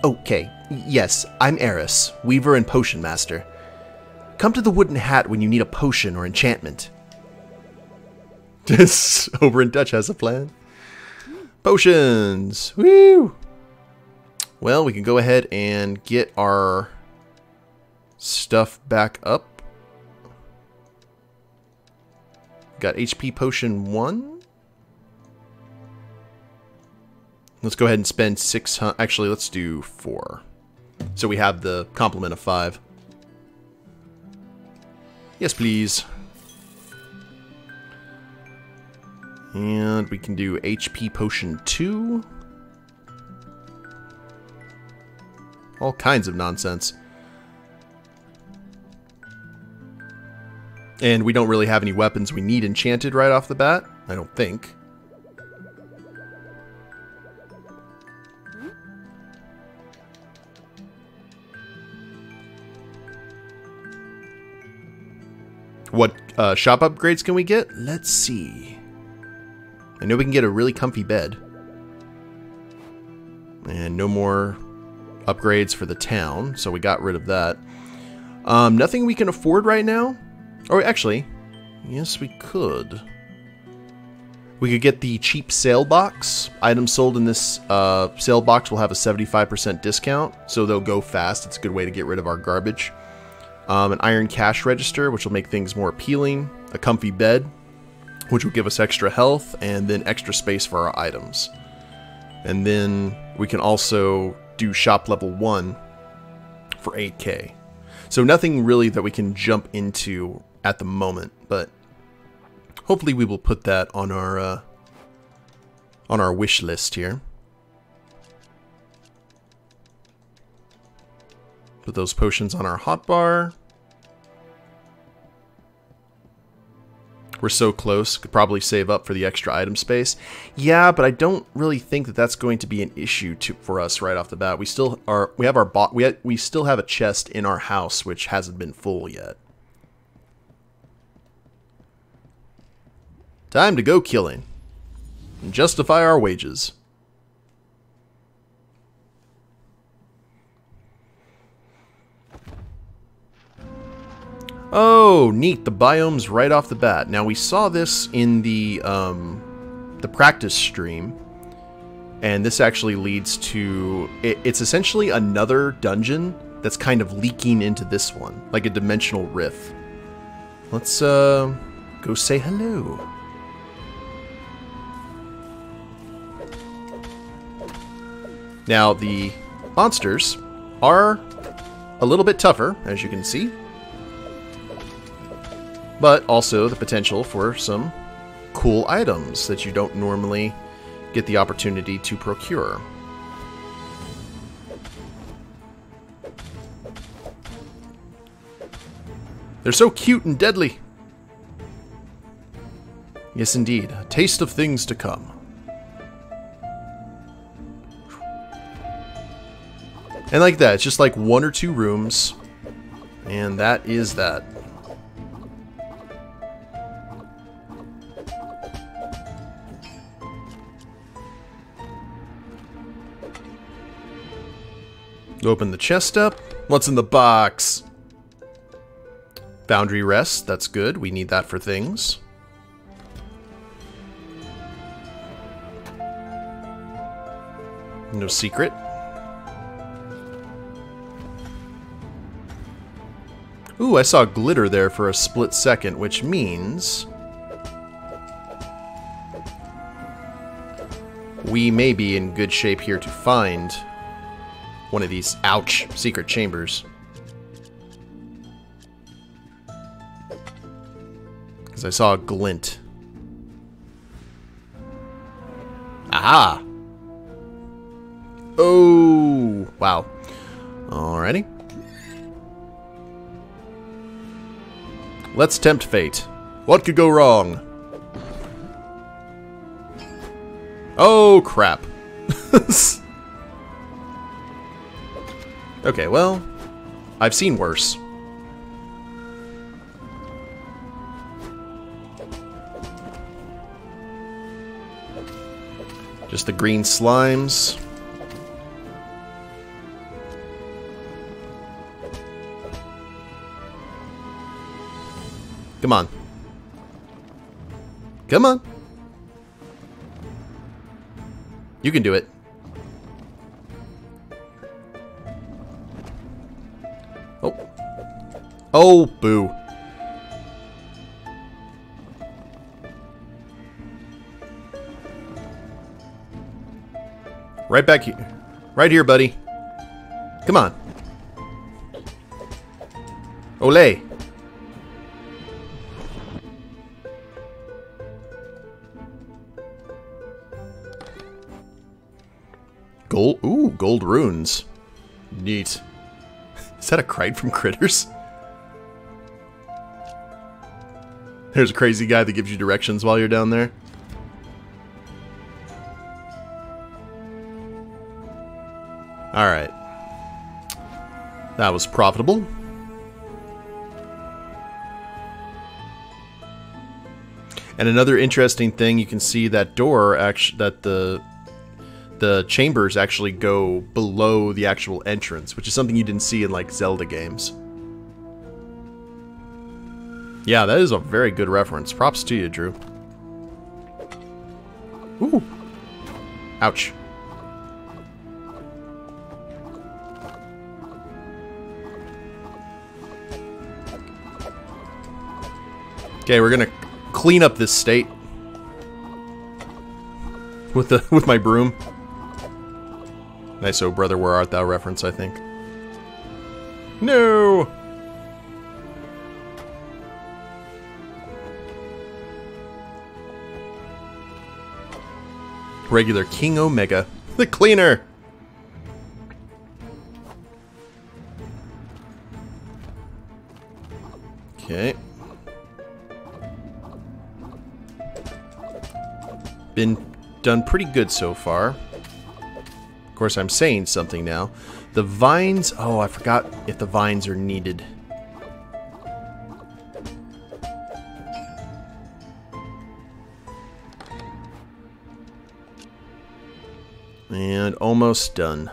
Okay, yes, I'm Eris, Weaver and Potion Master. Come to the Wooden Hat when you need a potion or enchantment. Oberyn Dutch has a plan. Potions! Woo! Well, we can go ahead and get our stuff back up. Got HP potion 1. Let's go ahead and spend 600. Actually, let's do 4. So we have the complement of 5. Yes, please. And we can do HP potion 2. All kinds of nonsense. And we don't really have any weapons we need enchanted right off the bat. I don't think. What shop upgrades can we get? Let's see. I know we can get a really comfy bed. And no more upgrades for the town, so we got rid of that. Nothing we can afford right now? Or actually, yes we could. We could get the cheap sale box. Items sold in this sale box will have a 75% discount, so they'll go fast. It's a good way to get rid of our garbage. An iron cash register, which will make things more appealing. A comfy bed, which will give us extra health, and then extra space for our items. And then we can also do shop level 1 for 8k. So nothing really that we can jump into at the moment, but hopefully we will put that on our wish list here. Put those potions on our hotbar. We're so close. Could probably save up for the extra item space. Yeah, but I don't really think that that's going to be an issue for us right off the bat. We still have a chest in our house which hasn't been full yet. Time to go killing and justify our wages. Oh, neat, the biomes right off the bat. Now we saw this in the practice stream, and this actually leads to it's essentially another dungeon that's kind of leaking into this one, like a dimensional rift. Let's go say hello. Now the monsters are a little bit tougher, as you can see, but also the potential for some cool items that you don't normally get the opportunity to procure. They're so cute and deadly. Yes, indeed. A taste of things to come. And like that, it's just like 1 or 2 rooms. And that is that. Open the chest up. What's in the box? Foundry rest, that's good. We need that for things. No secret. Ooh, I saw glitter there for a split second, which means we may be in good shape here to find one of these, ouch, secret chambers. Because I saw a glint. Aha! Oh, wow. Alrighty. Let's tempt fate. What could go wrong? Oh, crap. Okay, well, I've seen worse. Just the green slimes. Come on. Come on. You can do it. Oh. Oh, boo. Right back here. Right here, buddy. Come on. Olay. Gold. Ooh, gold runes. Neat. Is that a crate from Critters? There's a crazy guy that gives you directions while you're down there. Alright. That was profitable. And another interesting thing, you can see that door, that the chambers actually go below the actual entrance, which is something you didn't see in, like, Zelda games. Yeah, that is a very good reference. Props to you, Drew. Ooh. Ouch. Okay, we're gonna clean up this state with my broom. Nice, oh brother, where art thou reference, I think. No! Regular King Omega, the cleaner! Okay. Been done pretty good so far. Of course, I'm saying something now. The vines... Oh, I forgot if the vines are needed. And almost done.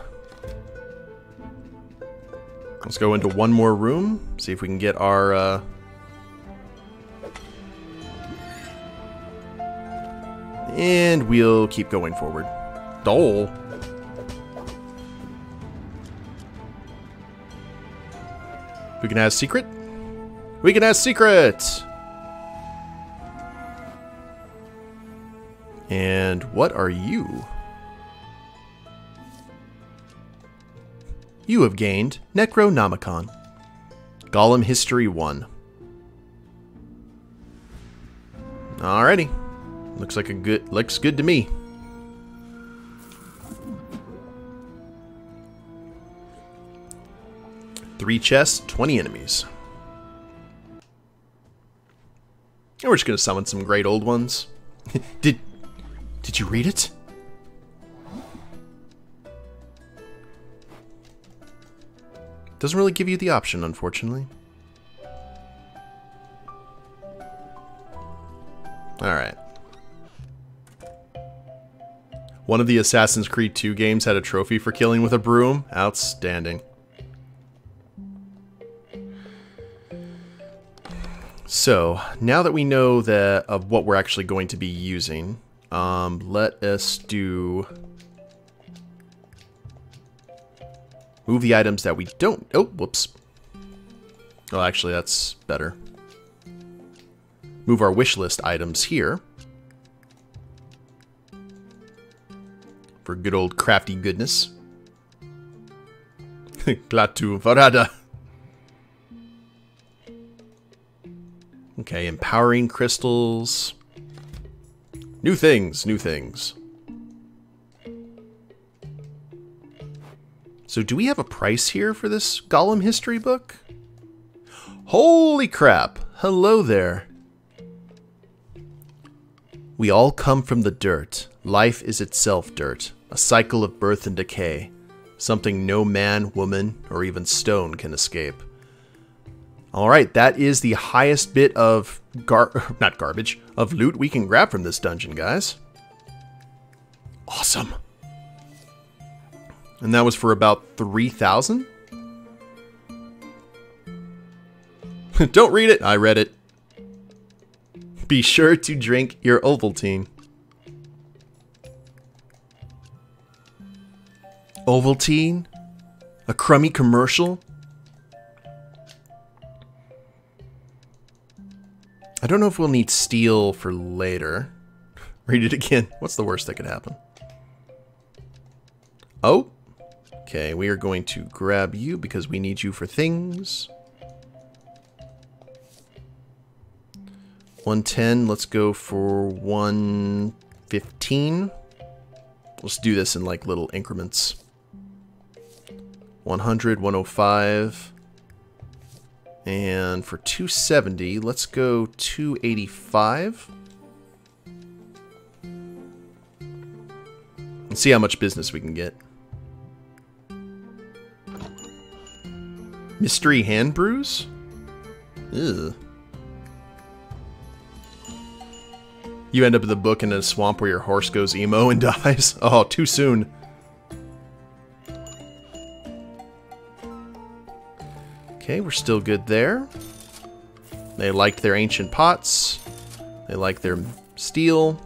Let's go into one more room. See if we can get our... And we'll keep going forward. Dole. We can ask secret? We can ask secret! And what are you? You have gained Necronomicon. Golem History 1. Alrighty. Looks good to me. 3 chests, 20 enemies. And we're just gonna summon some great old ones. Did you read it? Doesn't really give you the option, unfortunately. Alright. One of the Assassin's Creed 2 games had a trophy for killing with a broom. Outstanding. So, now that we know of what we're actually going to be using, let us do... Move the items that we don't... Oh, whoops. Oh, actually, that's better. Move our wish list items here. For good old crafty goodness. Klatu Varada. Okay, empowering crystals. New things, new things. So do we have a price here for this Golem history book? Holy crap! Hello there. We all come from the dirt. Life is itself dirt. A cycle of birth and decay. Something no man, woman, or even stone can escape. Alright, that is the highest bit of not garbage, of loot we can grab from this dungeon, guys. Awesome. And that was for about 3,000? Don't read it. I read it. Be sure to drink your Ovaltine. Ovaltine? A crummy commercial? I don't know if we'll need steel for later. Read it again. What's the worst that could happen? Oh. Okay, we are going to grab you because we need you for things. 110, let's go for 115. Let's do this in like little increments. 100, 105. And for 270, let's go 285. Let's see how much business we can get. Mystery hand brews? Ew. You end up in the book in a swamp where your horse goes emo and dies. Oh, too soon. Okay, we're still good there. They liked their ancient pots. They like their steel.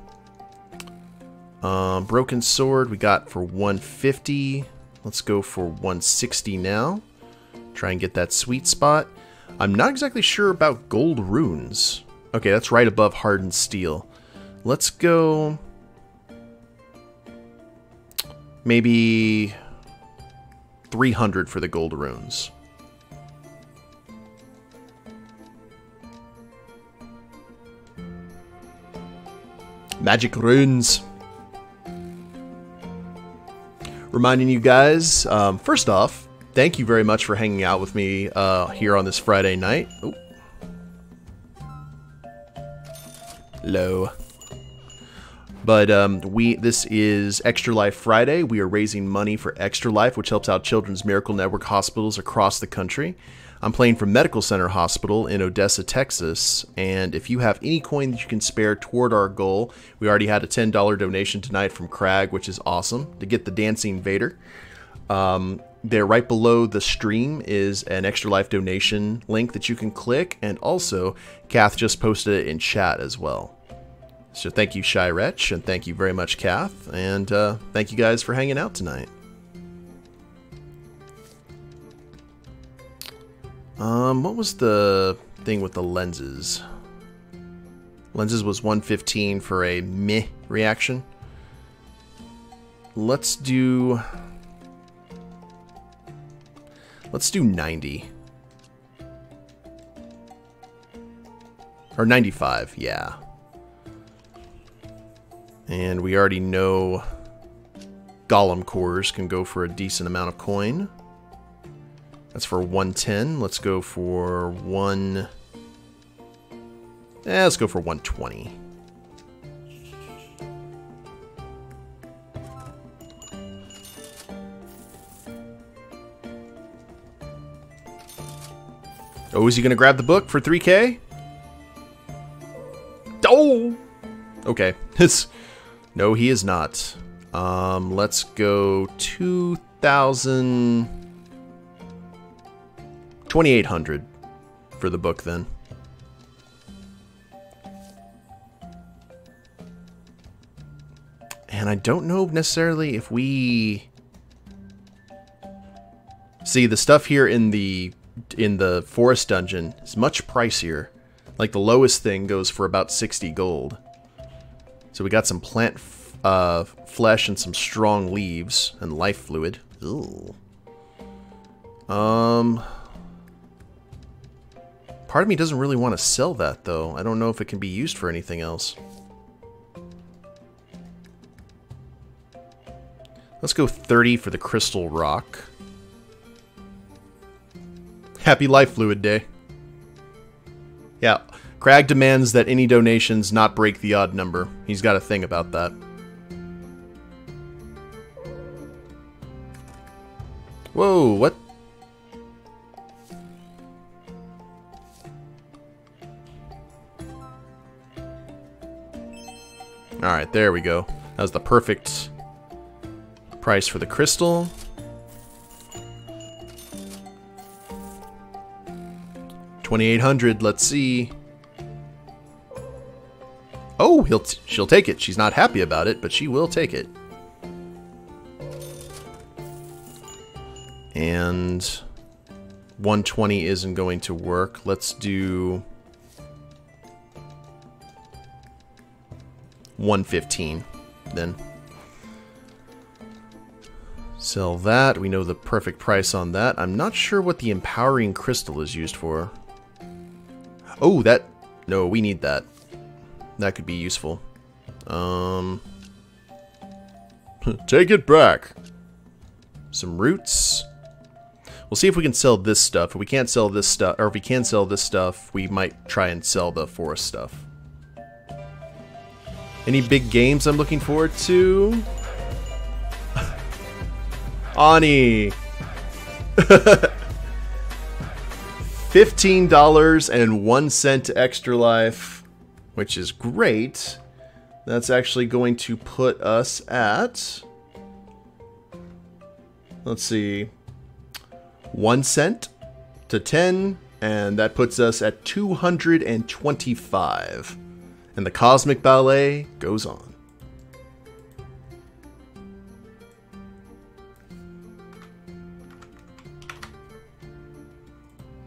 Broken sword we got for 150. Let's go for 160 now. Try and get that sweet spot. I'm not exactly sure about gold runes. Okay, that's right above hardened steel. Let's go... maybe 300 for the gold runes. Magic runes. Reminding you guys, first off, thank you very much for hanging out with me here on this Friday night. Oh. Low. But this is Extra Life Friday. We are raising money for Extra Life, which helps out Children's Miracle Network hospitals across the country. I'm playing for Medical Center Hospital in Odessa, Texas, and if you have any coin that you can spare toward our goal, we already had a $10 donation tonight from Crag, which is awesome, to get the Dancing Vader. There right below the stream is an Extra Life donation link that you can click, and also Kath just posted it in chat as well. So thank you, Shy Wretch, and thank you very much, Kath, and thank you guys for hanging out tonight. What was the thing with the lenses? Lenses was 115 for a meh reaction. Let's do 90. Or 95, yeah. And we already know Golem cores can go for a decent amount of coin. That's for 110. Let's go for one... let's go for 120. Oh, is he going to grab the book for 3K? Oh! Okay. No, he is not. Let's go 2,000... 2,800 for the book then. And I don't know necessarily if we... See, the stuff here in the forest dungeon is much pricier. Like the lowest thing goes for about 60 gold. So we got some plant flesh and some strong leaves and life fluid. Ooh. Part of me doesn't really want to sell that though. I don't know if it can be used for anything else. Let's go 30 for the crystal rock. Happy Life Fluid Day. Yeah, Crag demands that any donations not break the odd number. He's got a thing about that. Whoa, what? Alright, there we go. That was the perfect price for the crystal. $2,800. Let's see. Oh, she'll take it. She's not happy about it, but she will take it. And 120 isn't going to work. Let's do 115 then. Sell that. We know the perfect price on that. I'm not sure what the empowering crystal is used for. Oh, that... No, we need that. That could be useful. Take it back. Some roots. We'll see if we can sell this stuff. If we can't sell this stuff, or if we can sell this stuff, we might try and sell the forest stuff. Any big games I'm looking forward to? Ani! $15.01 extra life, which is great. That's actually going to put us at... Let's see... 1 cent to 10, and that puts us at 225. And the Cosmic Ballet goes on.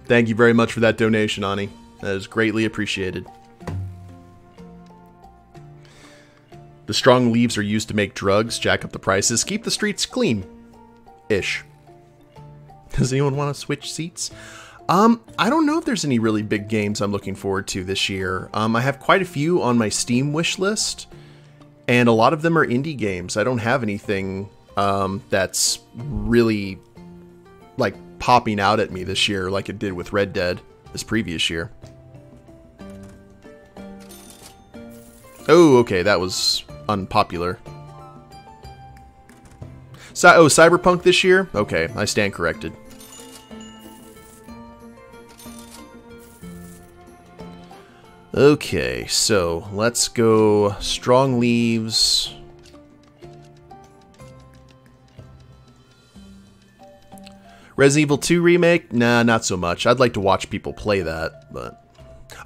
Thank you very much for that donation, Ani. That is greatly appreciated. The strong leaves are used to make drugs, jack up the prices, keep the streets clean. Ish. Does anyone want to switch seats? I don't know if there's any really big games I'm looking forward to this year. I have quite a few on my Steam wish list, and a lot of them are indie games. I don't have anything that's really like popping out at me this year like it did with Red Dead this previous year. Oh, okay, that was unpopular. Oh, Cyberpunk this year? Okay, I stand corrected. Okay, so let's go strong leaves. Resident Evil 2 remake? Nah, not so much. I'd like to watch people play that, but...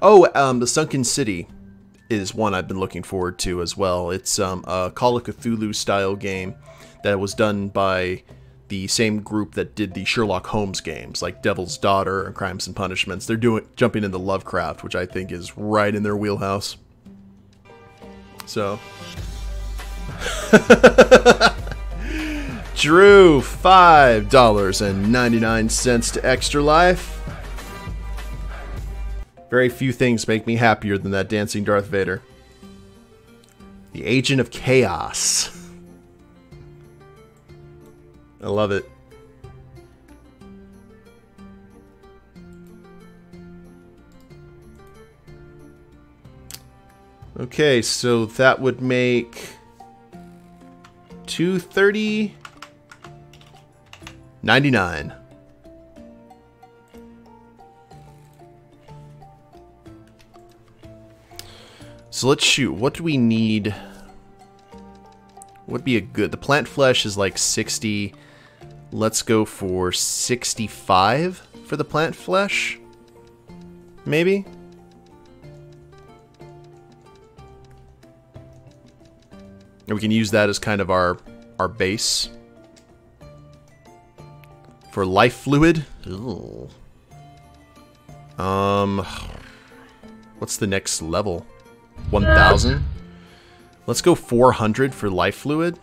Oh, the Sunken City is one I've been looking forward to as well. It's a Call of Cthulhu style game that was done by the same group that did the Sherlock Holmes games, like Devil's Daughter and Crimes and Punishments. They're jumping into Lovecraft, which I think is right in their wheelhouse. So... Drew, $5.99 to Extra Life. Very few things make me happier than that dancing Darth Vader. The Agent of Chaos. I love it. Okay, so that would make 230, 99. So let's shoot. What do we need? Would be a good. The plant flesh is like 60. Let's go for 65 for the plant flesh. Maybe. And we can use that as kind of our base. For life fluid. Ooh. What's the next level? 1,000. Let's go 400 for life fluid.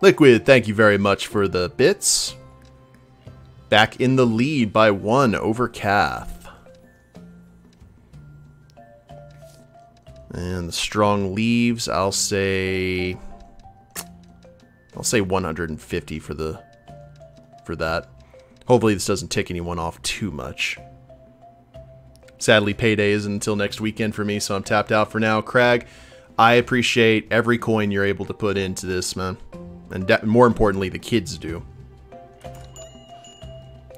Liquid, thank you very much for the bits. Back in the lead by 1 over Kath. And the strong leaves, I'll say 150 for that. Hopefully this doesn't tick anyone off too much. Sadly, payday isn't until next weekend for me, so I'm tapped out for now. Crag, I appreciate every coin you're able to put into this, man. And more importantly, the kids do.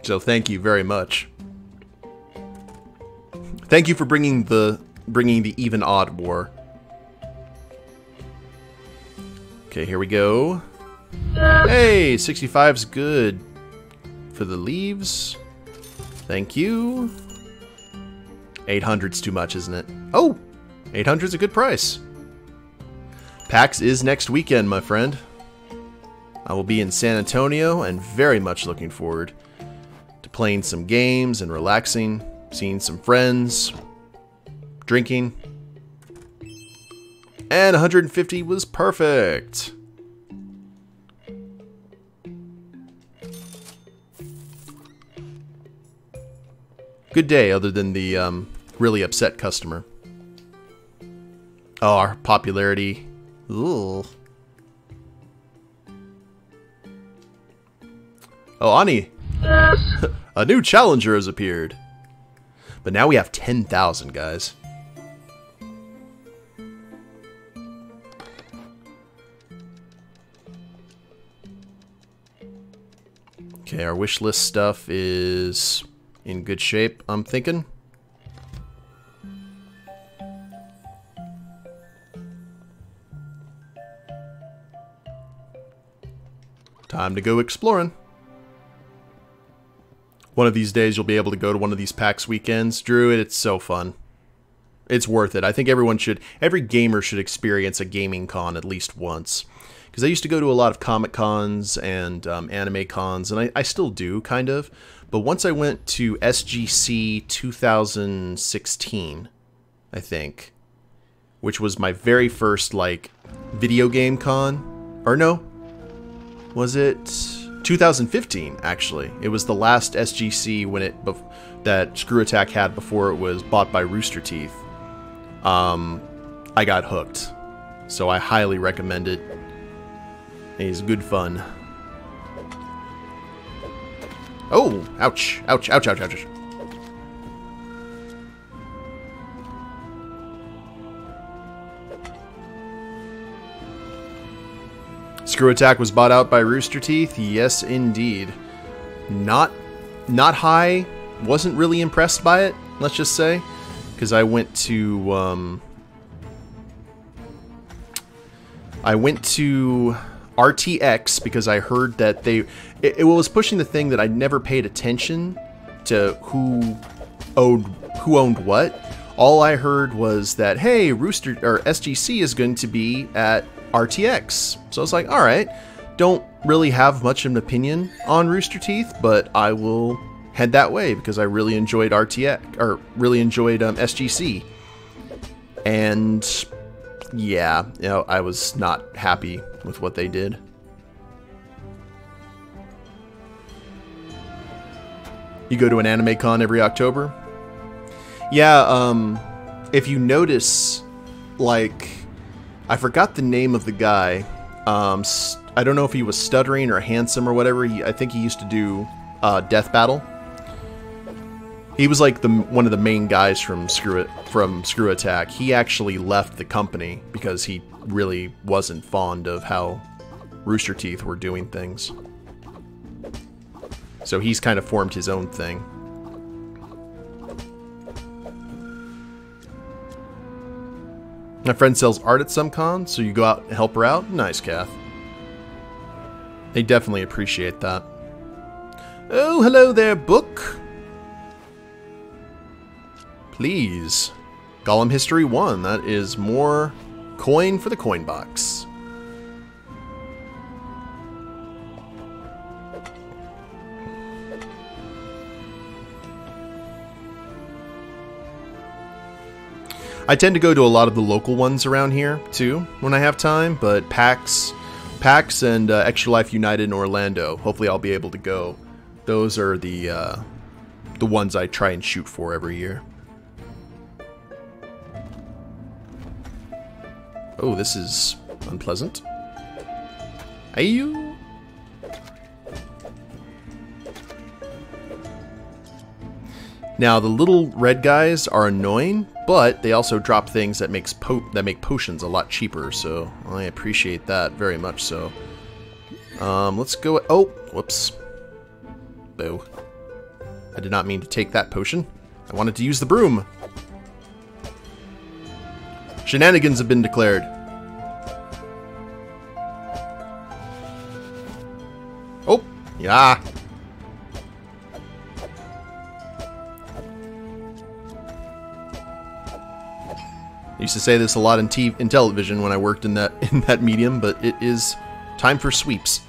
So thank you very much. Thank you for bringing the even odd war. Okay, here we go. Hey, 65's good for the leaves. Thank you. 800's too much, isn't it? Oh, 800's a good price. PAX is next weekend, my friend. I will be in San Antonio and very much looking forward to playing some games and relaxing, seeing some friends, drinking. And 150 was perfect. Good day, other than the really upset customer. Oh, our popularity. Ooh. Oh, Ani. A new challenger has appeared. But now we have 10,000, guys. Okay, our wish list stuff is in good shape, I'm thinking. Time to go exploring. One of these days you'll be able to go to one of these PAX weekends. Drew, it's so fun. It's worth it. I think every gamer should experience a gaming con at least once. Because I used to go to a lot of comic cons and anime cons, and I still do, kind of. But once I went to SGC 2016, I think, which was my very first, like, video game con. Or no, was it 2015, actually. It was the last SGC that Screw Attack had before it was bought by Rooster Teeth. I got hooked. So I highly recommend it. It's good fun. Oh, ouch. Ouch, ouch, ouch, ouch. Screw Attack was bought out by Rooster Teeth? Yes, indeed. Not high. Wasn't really impressed by it, let's just say. Because I went to RTX because I heard that it was pushing the thing that I never paid attention to who owned what. All I heard was that, hey, SGC is going to be at RTX. So I was like, all right, don't really have much of an opinion on Rooster Teeth, but I will head that way because I really enjoyed SGC. And yeah, I was not happy with what they did. You go to an anime con every October? Yeah, if you notice, like, I forgot the name of the guy. I don't know if he was stuttering or handsome or whatever. I think he used to do Death Battle. He was like one of the main guys from Screw Attack. He actually left the company because he really wasn't fond of how Rooster Teeth were doing things. So he's kind of formed his own thing. My friend sells art at some con, so you go out and help her out? Nice, Kath. They definitely appreciate that. Oh, hello there, book. Please. Golem History 1. That is more coin for the coin box. I tend to go to a lot of the local ones around here, too, when I have time, but PAX and Extra Life United in Orlando, hopefully I'll be able to go. Those are the ones I try and shoot for every year. Oh, this is unpleasant. Ayu. Now, the little red guys are annoying, but they also drop things that make potions a lot cheaper, so I appreciate that very much so. Let's go... Oh, whoops. Boo. I did not mean to take that potion. I wanted to use the broom. Shenanigans have been declared. Oh, yeah. I used to say this a lot in television when I worked in that medium, but it is time for sweeps.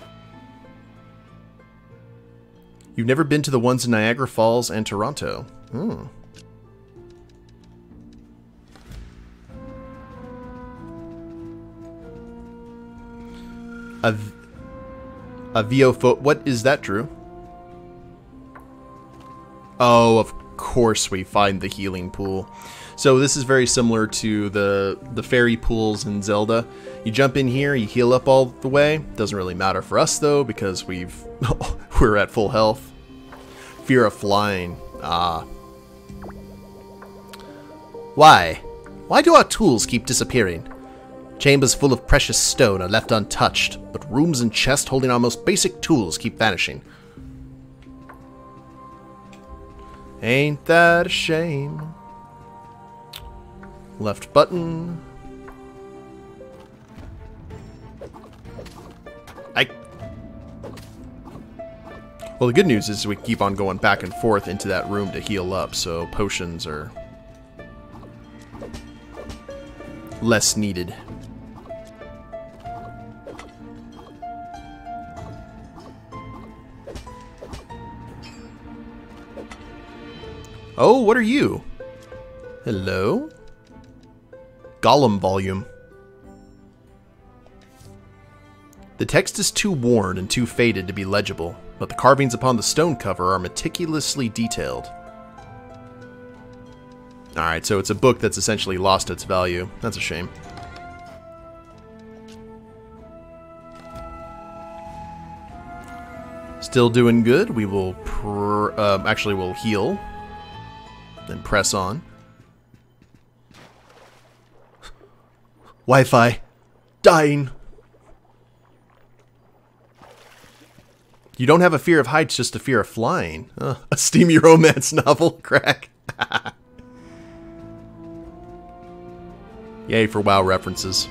You've never been to the ones in Niagara Falls and Toronto. Hmm. A VO what is that, Drew? Oh, of course we find the healing pool. So this is very similar to the fairy pools in Zelda. You jump in here, you heal up all the way. Doesn't really matter for us though, because we're at full health. Fear of flying. Ah. Why? Why do our tools keep disappearing? Chambers full of precious stone are left untouched, but rooms and chests holding our most basic tools keep vanishing. Ain't that a shame? Left button. Well, the good news is we keep on going back and forth into that room to heal up, so potions are less needed. Oh, what are you? Hello? Golem volume. The text is too worn and too faded to be legible, but the carvings upon the stone cover are meticulously detailed. Alright, so it's a book that's essentially lost its value. That's a shame. Still doing good. We will actually we'll heal. Then press on. Wi-Fi. Dying. You don't have a fear of heights, just a fear of flying. A steamy romance novel. Crack. Yay for WoW references.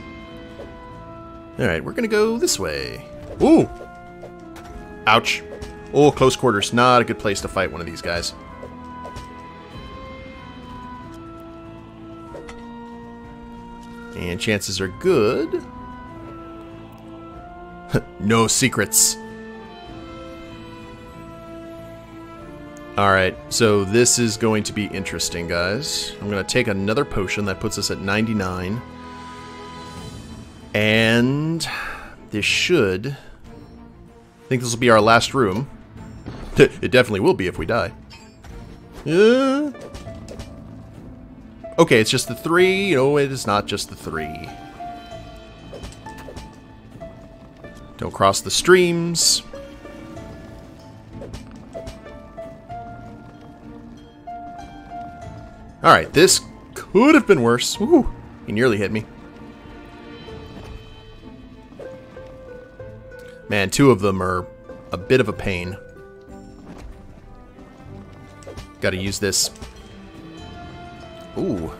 Alright, we're gonna go this way. Ooh! Ouch. Oh, close quarters. Not a good place to fight one of these guys. And chances are good. No secrets. Alright, so this is going to be interesting, guys. I'm going to take another potion that puts us at 99. And this should... I think this will be our last room. It definitely will be if we die. Okay, it's just the 3. No, it is not just the 3. Don't cross the streams. Alright, this could have been worse. Woo! He nearly hit me. Man, two of them are a bit of a pain. Gotta use this. Ooh.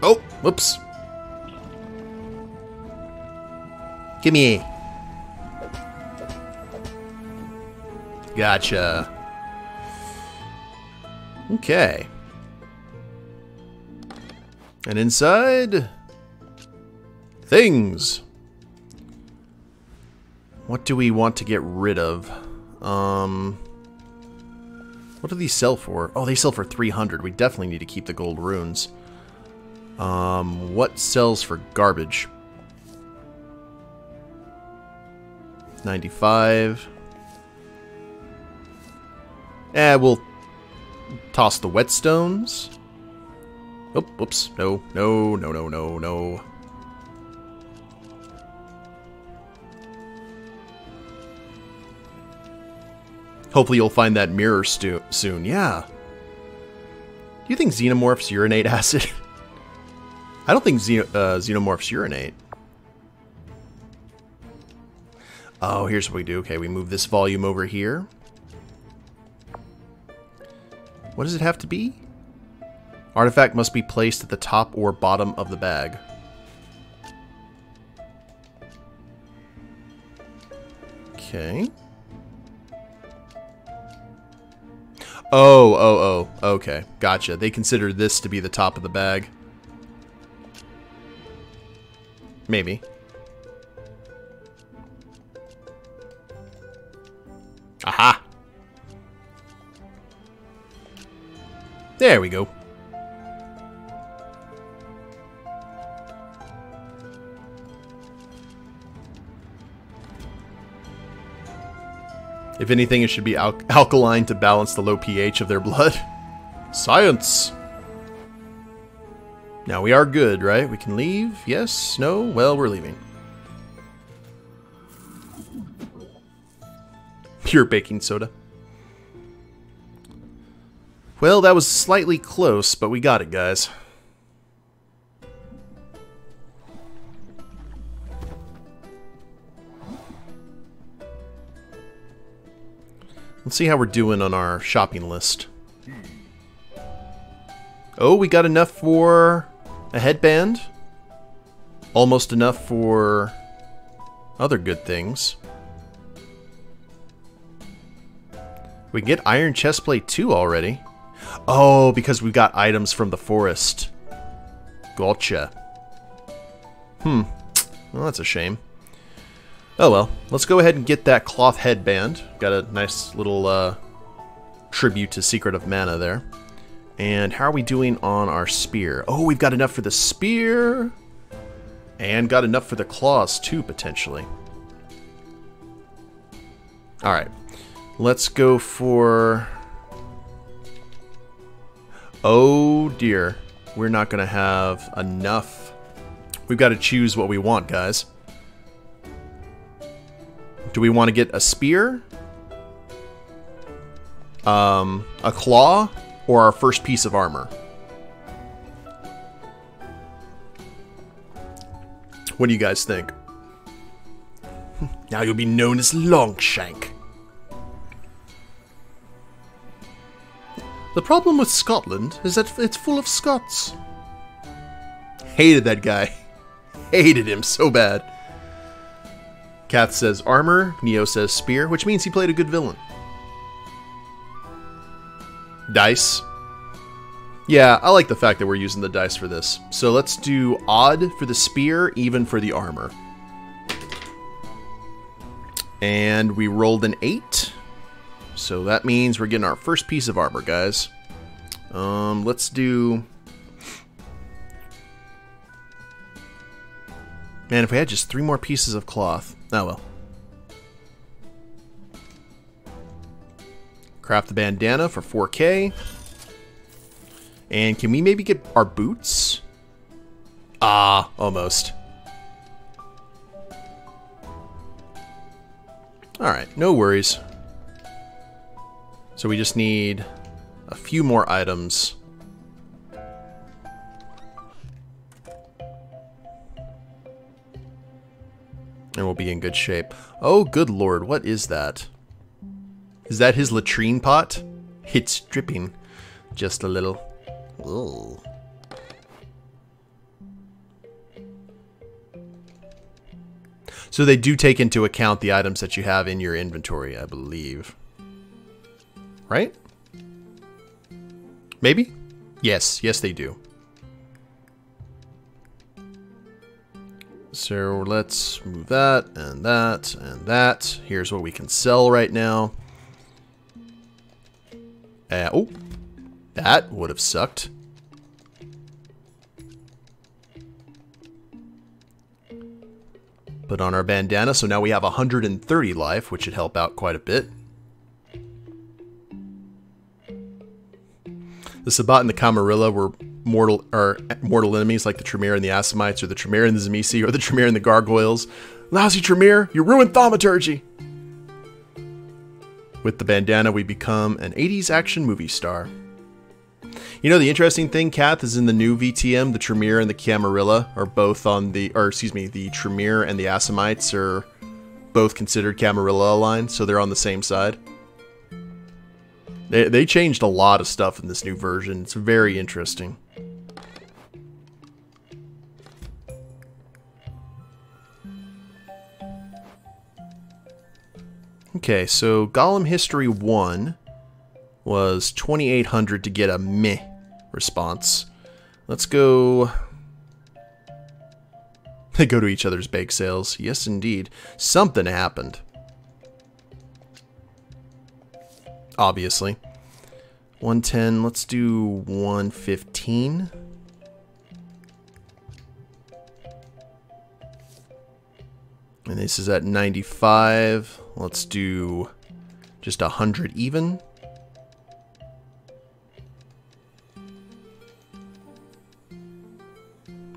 Oh, whoops. Gimme. Gotcha. Okay. And inside... things. What do we want to get rid of? What do these sell for? Oh, they sell for 300. We definitely need to keep the gold runes. What sells for garbage? 95. We'll toss the whetstones. Oh, whoops. No, no, no, no, no, no. Hopefully you'll find that mirror soon. Yeah. Do you think xenomorphs urinate acid? I don't think xenomorphs urinate. Oh, here's what we do. Okay, we move this volume over here. What does it have to be? Artifact must be placed at the top or bottom of the bag. Okay. Oh, okay. Gotcha. They consider this to be the top of the bag. Maybe. Aha! There we go. If anything, it should be alkaline to balance the low pH of their blood. Science! Now we are good, right? We can leave? Yes? No? Well, we're leaving. Pure baking soda. Well, that was slightly close, but we got it, guys. Let's see how we're doing on our shopping list. Oh, we got enough for a headband. Almost enough for other good things. We can get iron chestplate too already. Oh, because we got items from the forest. Gotcha. Well, that's a shame. Oh well, let's go ahead and get that cloth headband. Got a nice little tribute to Secret of Mana there. And how are we doing on our spear? Oh, we've got enough for the spear. And got enough for the claws too, potentially. Alright. Let's go for... oh dear. We're not going to have enough. We've got to choose what we want, guys. Do we want to get a spear? A claw? Or our first piece of armor? What do you guys think? Now you'll be known as Longshank. The problem with Scotland is that it's full of Scots. Hated that guy. Hated him so bad. Kath says armor, Neo says spear, which means he played a good villain. Dice. Yeah, I like the fact that we're using the dice for this. So let's do odd for the spear, even for the armor. And we rolled an 8. So that means we're getting our first piece of armor, guys. Let's do... man, if we had just 3 more pieces of cloth. Oh well. Craft the bandana for 4K. And can we maybe get our boots? Ah, almost. Alright, no worries. So we just need a few more items. And we'll be in good shape. Oh, good lord, what is that? Is that his latrine pot? It's dripping just a little. Ugh. So they do take into account the items that you have in your inventory, I believe. Right? Maybe? Yes, yes they do. So let's move that and that and that. Here's what we can sell right now. Oh, that would have sucked. Put on our bandana, so now we have 130 life, which should help out quite a bit. The Sabat and the Camarilla were mortal enemies like the Tremere and the Assamites, or the Tremere and the Zamisi, or the Tremere and the Gargoyles. Lousy Tremere, you ruined thaumaturgy! With the bandana, we become an 80s action movie star. You know, the interesting thing, Kath, is in the new VTM, the Tremere and the Camarilla are both on the, or excuse me, the Tremere and the Assamites are both considered Camarilla aligned, so they're on the same side. They changed a lot of stuff in this new version. It's very interesting. Okay, so Golem History 1 was 2,800 to get a meh response. Let's go... They go to each other's bake sales. Yes, indeed. Something happened. Obviously. 110, let's do 115. And this is at 95. Let's do just 100 even.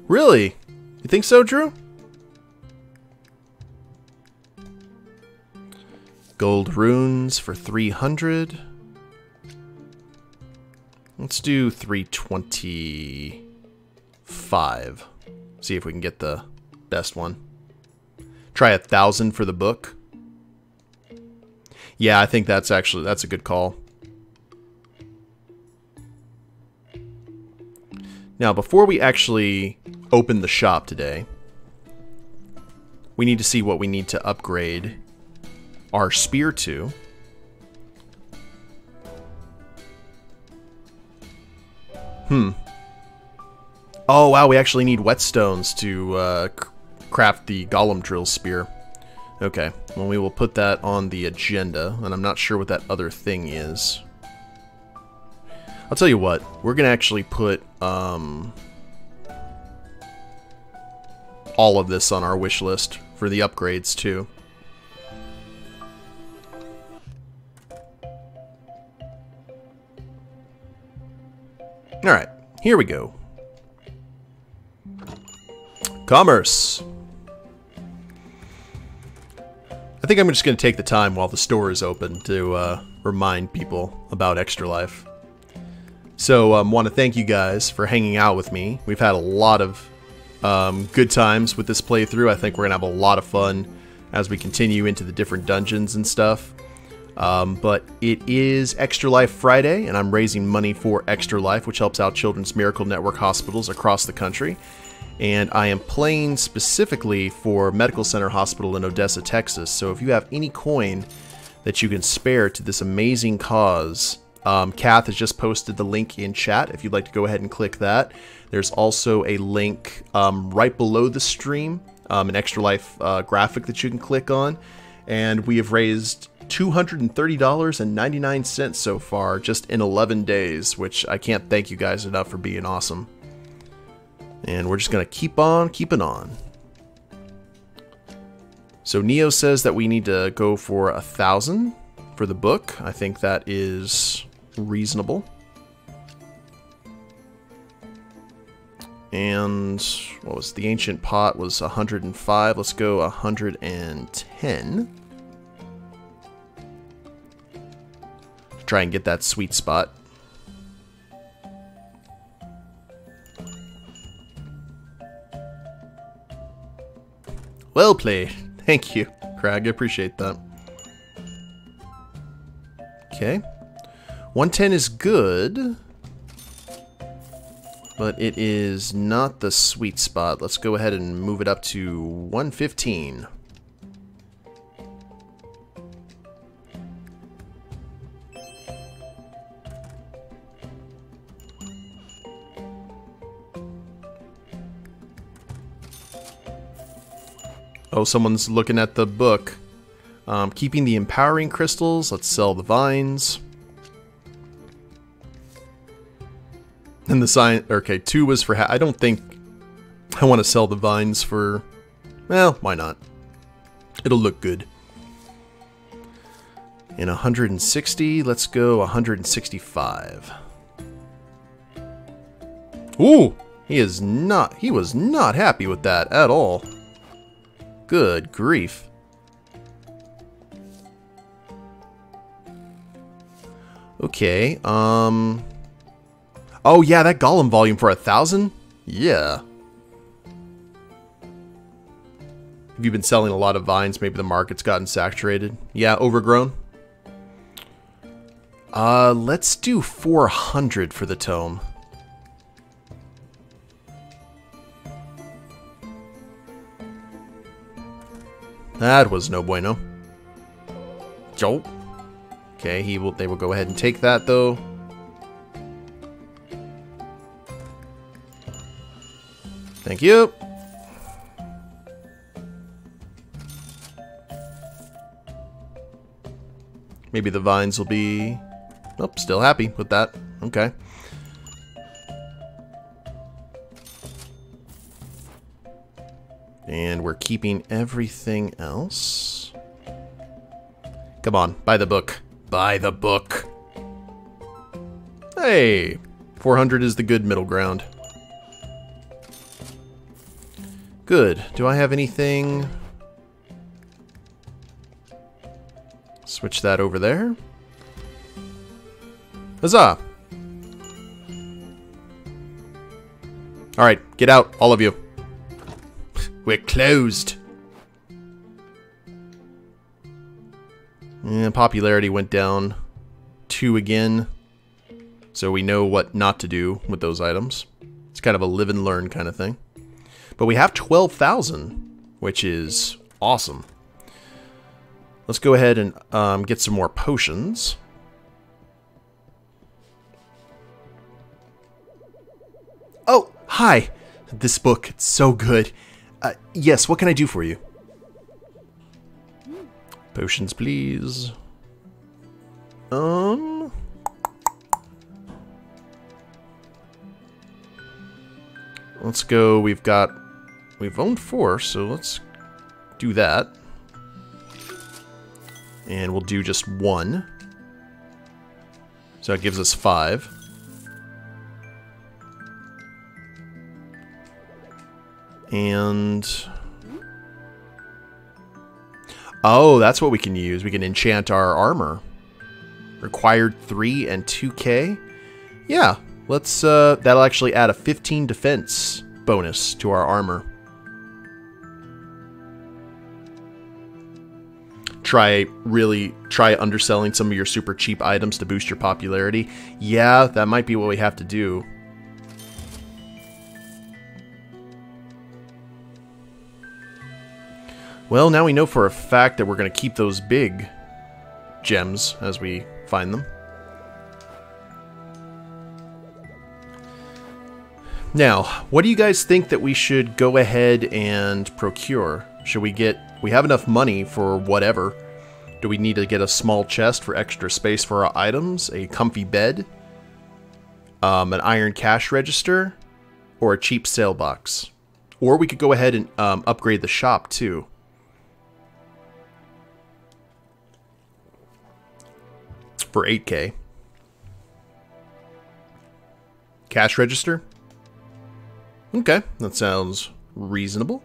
Really? You think so, Drew? Gold runes for 300. Let's do 325. See if we can get the best one. Try 1,000 for the book. Yeah, I think that's a good call. Now, before we actually open the shop today, we need to see what we need to upgrade our spear to. Oh, wow, we actually need whetstones to craft the golem drill spear. Okay, well, we will put that on the agenda, and I'm not sure what that other thing is. I'll tell you what, we're going to actually put all of this on our wish list for the upgrades, too. Alright, here we go. Commerce. I think I'm just going to take the time while the store is open to remind people about Extra Life. So I want to thank you guys for hanging out with me. We've had a lot of good times with this playthrough. I think we're going to have a lot of fun as we continue into the different dungeons and stuff. But it is Extra Life Friday, and I'm raising money for Extra Life, which helps out Children's Miracle Network hospitals across the country. And I am playing specifically for Medical Center Hospital in Odessa, Texas. So if you have any coin that you can spare to this amazing cause, Kath has just posted the link in chat if you'd like to go ahead and click that. There's also a link right below the stream, an Extra Life graphic that you can click on. And we have raised $230.99 so far, just in 11 days, which I can't thank you guys enough for being awesome. And we're just going to keep on keeping on. So Neo says that we need to go for 1,000 for the book. I think that is reasonable. And what was the ancient pot was 105. Let's go 110. try and get that sweet spot. Well played. Thank you, Crag. I appreciate that. Okay. 110 is good, but it is not the sweet spot. Let's go ahead and move it up to 115. Oh, someone's looking at the book. Keeping the empowering crystals. Let's sell the vines. And the sign. Okay, 2 was for. I don't think I want to sell the vines for. Well, why not? It'll look good. In 160, let's go 165. Ooh, he was not happy with that at all. Good grief. Okay, oh yeah, that golem volume for 1,000? Yeah. Have you been selling a lot of vines? Maybe the market's gotten saturated. Yeah, overgrown. Let's do 400 for the tome. That was no bueno. Jolt. Okay, they will go ahead and take that though. Thank you. Maybe the vines will be... Oh, still happy with that. Okay. And we're keeping everything else. Come on, buy the book. Buy the book. Hey, 400 is the good middle ground. Good. Do I have anything? Switch that over there. Huzzah! Alright, get out, all of you. We're closed. And popularity went down 2 again. So we know what not to do with those items. It's kind of a live and learn kind of thing. But we have 12,000, which is awesome. Let's go ahead and get some more potions. Oh, hi! This book, it's so good. Yes, what can I do for you? Potions, please. Let's go, we've owned 4, so let's do that. And we'll do just 1. So that gives us 5. And... oh, that's what we can use. We can enchant our armor. Required 3 and 2k. Yeah, let's, that'll actually add a 15 defense bonus to our armor. Really try underselling some of your super cheap items to boost your popularity. Yeah, that might be what we have to do. Well, now we know for a fact that we're going to keep those big gems as we find them. Now, what do you guys think that we should go ahead and procure? Should we have enough money for whatever. Do we need to get a small chest for extra space for our items, a comfy bed, an iron cash register, or a cheap sale box? Or we could go ahead and upgrade the shop too. For 8k. Cash register? Okay, that sounds reasonable.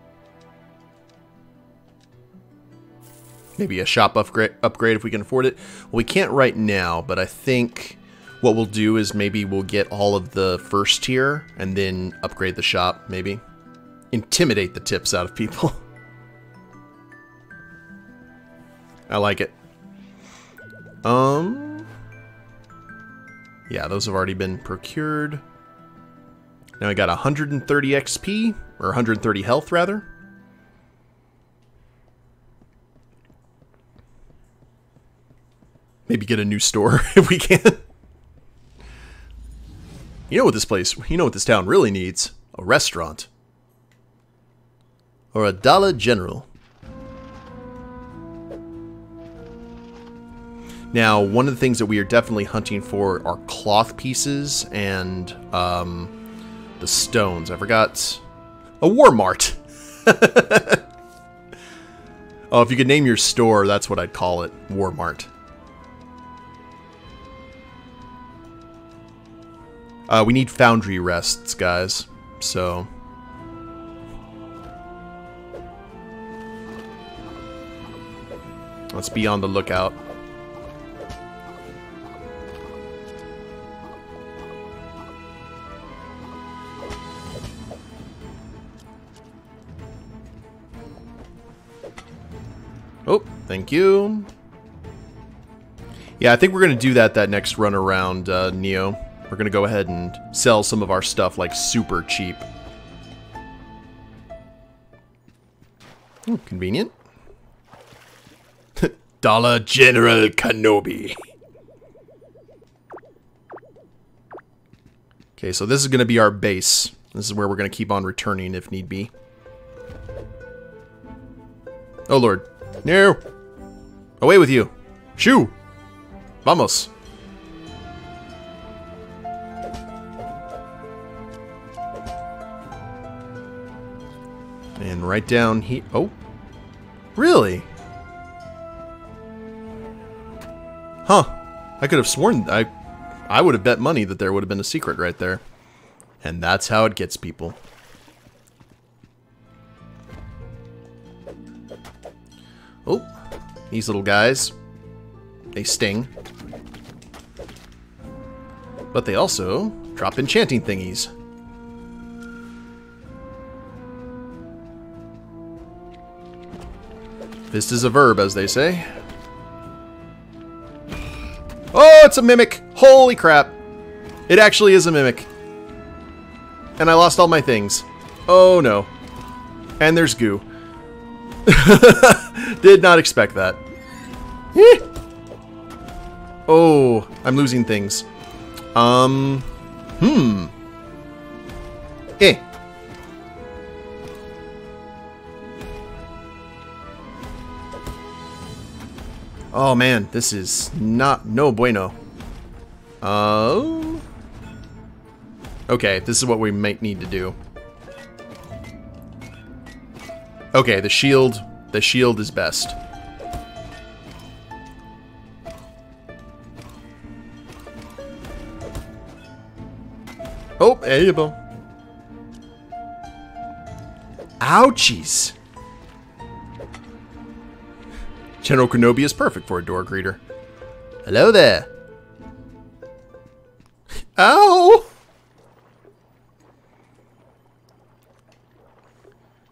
Maybe a shop upgrade if we can afford it. Well, we can't right now, but I think what we'll do is maybe we'll get all of the first tier and then upgrade the shop, maybe. Intimidate the tips out of people. I like it. Yeah, those have already been procured. Now I got 130 XP, or 130 health, rather. Maybe get a new store if we can. You know what this town really needs? A restaurant. Or a Dollar General. Now, one of the things that we are definitely hunting for are cloth pieces and the stones. I forgot. A War Mart. Oh, if you could name your store, that's what I'd call it. War Mart. We need foundry rests, guys. So... let's be on the lookout. Oh, thank you. Yeah, I think we're going to do that next run around, Neo. We're going to go ahead and sell some of our stuff, like, super cheap. Oh, convenient. Dollar General Kenobi. Okay, so this is going to be our base. This is where we're going to keep on returning if need be. Oh, Lord. No! Away with you! Shoo! Vamos! And right down here... oh! Really? Huh. I could have sworn... I would have bet money that there would have been a secret right there. And that's how it gets people. Oh, these little guys, they sting. But they also drop enchanting thingies. Fist is a verb, as they say. Oh, it's a mimic! Holy crap! It actually is a mimic. And I lost all my things. Oh no. And there's goo. Did not expect that. Oh, I'm losing things. Eh. Oh man, this is no bueno. Oh. Okay, this is what we might need to do. Okay, the shield is best. Oh, there you go. Ouchies. General Kenobi is perfect for a door greeter. Hello there. Ow!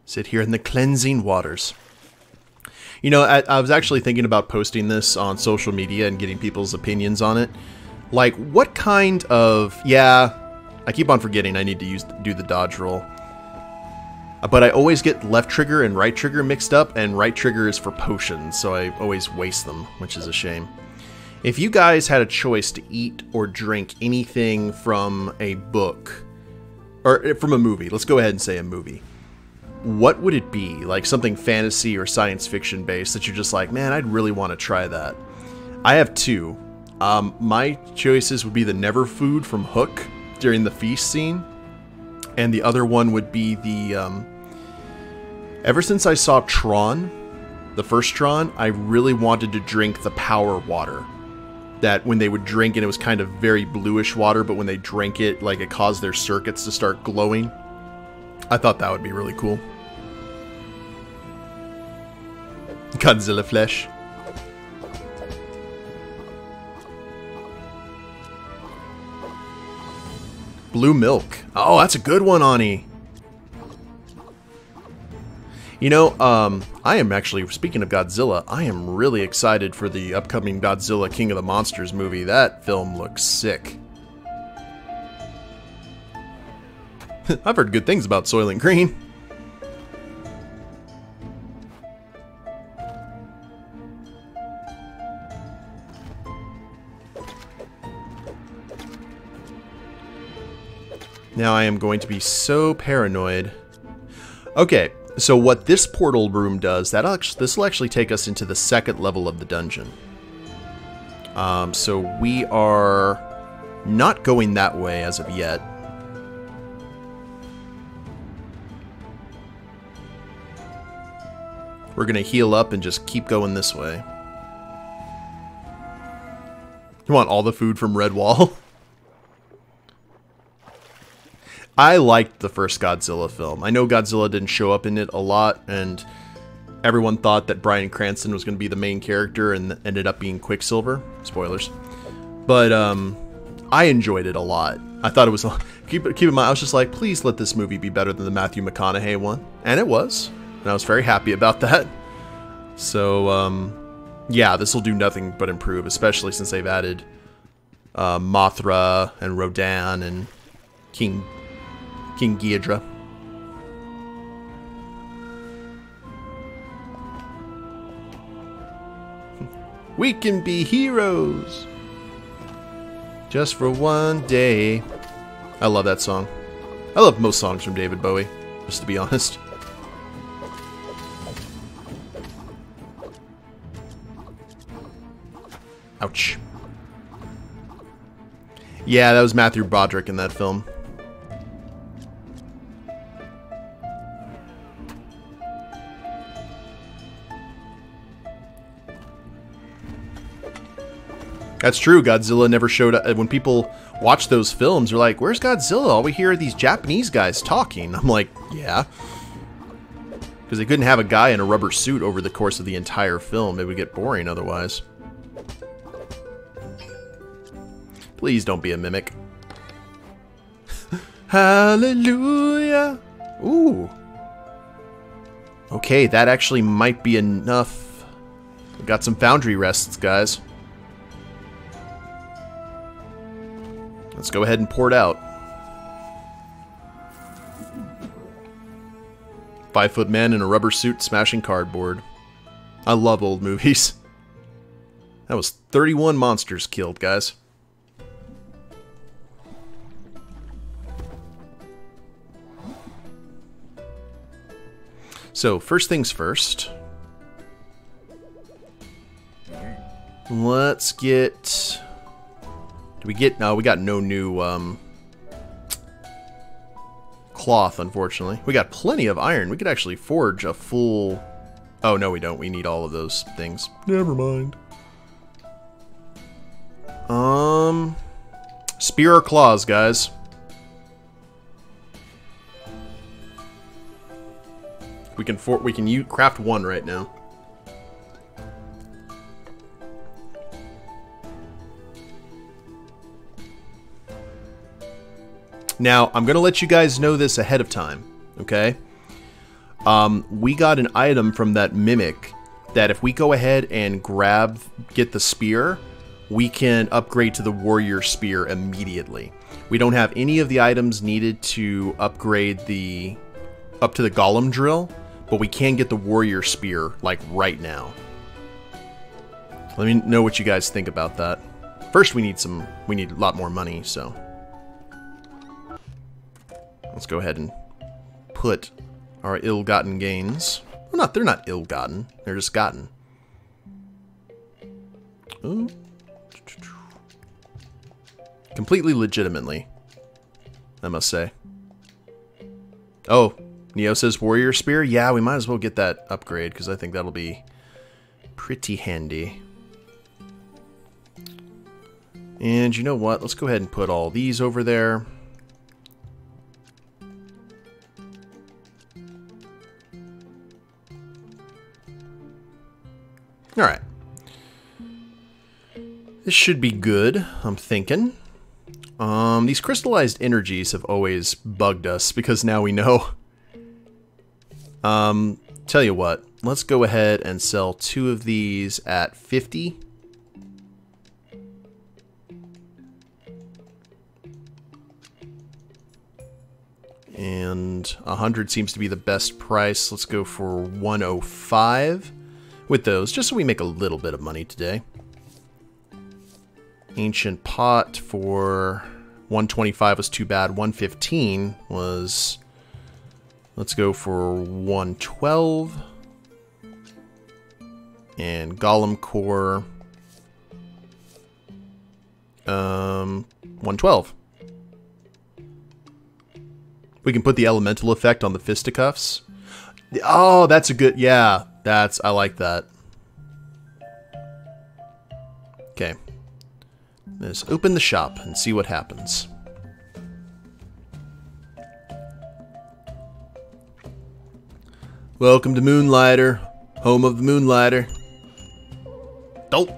Sit here in the cleansing waters. You know, I was actually thinking about posting this on social media and getting people's opinions on it. Like, what kind of... yeah, I keep on forgetting I need to do the dodge roll. But I always get left trigger and right trigger mixed up, and right trigger is for potions, so I always waste them, which is a shame. If you guys had a choice to eat or drink anything from a book, or from a movie, let's go ahead and say a movie, what would it be? Like something fantasy or science fiction based that you're just like, man, I'd really want to try that. I have two. My choices would be the Never Food from Hook during the feast scene. And the other one would be the, ever since I saw Tron, the first Tron, I really wanted to drink the power water. That when they would drink, and it was kind of very bluish water, but when they drank it, like it caused their circuits to start glowing. I thought that would be really cool. Godzilla flesh. Blue milk. Oh, that's a good one, Ani. You know, I am actually, speaking of Godzilla, I am really excited for the upcoming Godzilla King of the Monsters movie. That film looks sick. I've heard good things about Soylent Green. Now I am going to be so paranoid. Okay, so what this portal room does, this will actually take us into the second level of the dungeon. So we are not going that way as of yet. We're going to heal up and just keep going this way. You want all the food from Red Wall? I liked the first Godzilla film. I know Godzilla didn't show up in it a lot, and everyone thought that Bryan Cranston was going to be the main character and ended up being Quicksilver. Spoilers. But I enjoyed it a lot. I thought it was... Keep in mind, I was just like, please let this movie be better than the Matthew McConaughey one. And it was. And I was very happy about that. So, yeah, this will do nothing but improve, especially since they've added Mothra and Rodan and King Ghidorah. We can be heroes just for one day. I love that song. I love most songs from David Bowie, just to be honest. Ouch. Yeah, that was Matthew Broderick in that film. That's true. Godzilla never showed up. When people watch those films, they're like, where's Godzilla? All we hear are these Japanese guys talking. I'm like, yeah. Because they couldn't have a guy in a rubber suit over the course of the entire film. It would get boring otherwise. Please don't be a mimic. Hallelujah. Ooh. Okay, that actually might be enough. We got some foundry rests, guys. Let's go ahead and pour it out. 5-foot man in a rubber suit smashing cardboard. I love old movies. That was 31 monsters killed, guys. So, first things first. Let's get... Do we get... No, we got no new cloth, unfortunately. We got plenty of iron. We could actually forge a full... Oh, no, we don't. We need all of those things. Never mind. Spear or claws, guys? We can craft one right now. Now, I'm gonna let you guys know this ahead of time, okay? We got an item from that mimic that if we go ahead and get the spear, we can upgrade to the warrior spear immediately. We don't have any of the items needed to upgrade up to the golem drill, but we can get the warrior spear, like, right now. Let me know what you guys think about that. First, we need a lot more money, so... Let's go ahead and put our ill-gotten gains. Well, they're not ill-gotten. They're just gotten. Ooh. Completely legitimately, I must say. Oh, Neo says warrior spear. Yeah, we might as well get that upgrade because I think that'll be pretty handy. And you know what? Let's go ahead and put all these over there. Alright. This should be good, I'm thinking. These crystallized energies have always bugged us because now we know. Tell you what, let's go ahead and sell 2 of these at 50. And 100 seems to be the best price. Let's go for 105 with those, just so we make a little bit of money today. Ancient pot for 125 was too bad. 115 was... Let's go for 112. And Golem Core... 112. We can put the elemental effect on the fisticuffs. Oh, that's a good... Yeah, I like that. Okay. Let's open the shop and see what happens. Welcome to Moonlighter, home of the Moonlighter. Don't.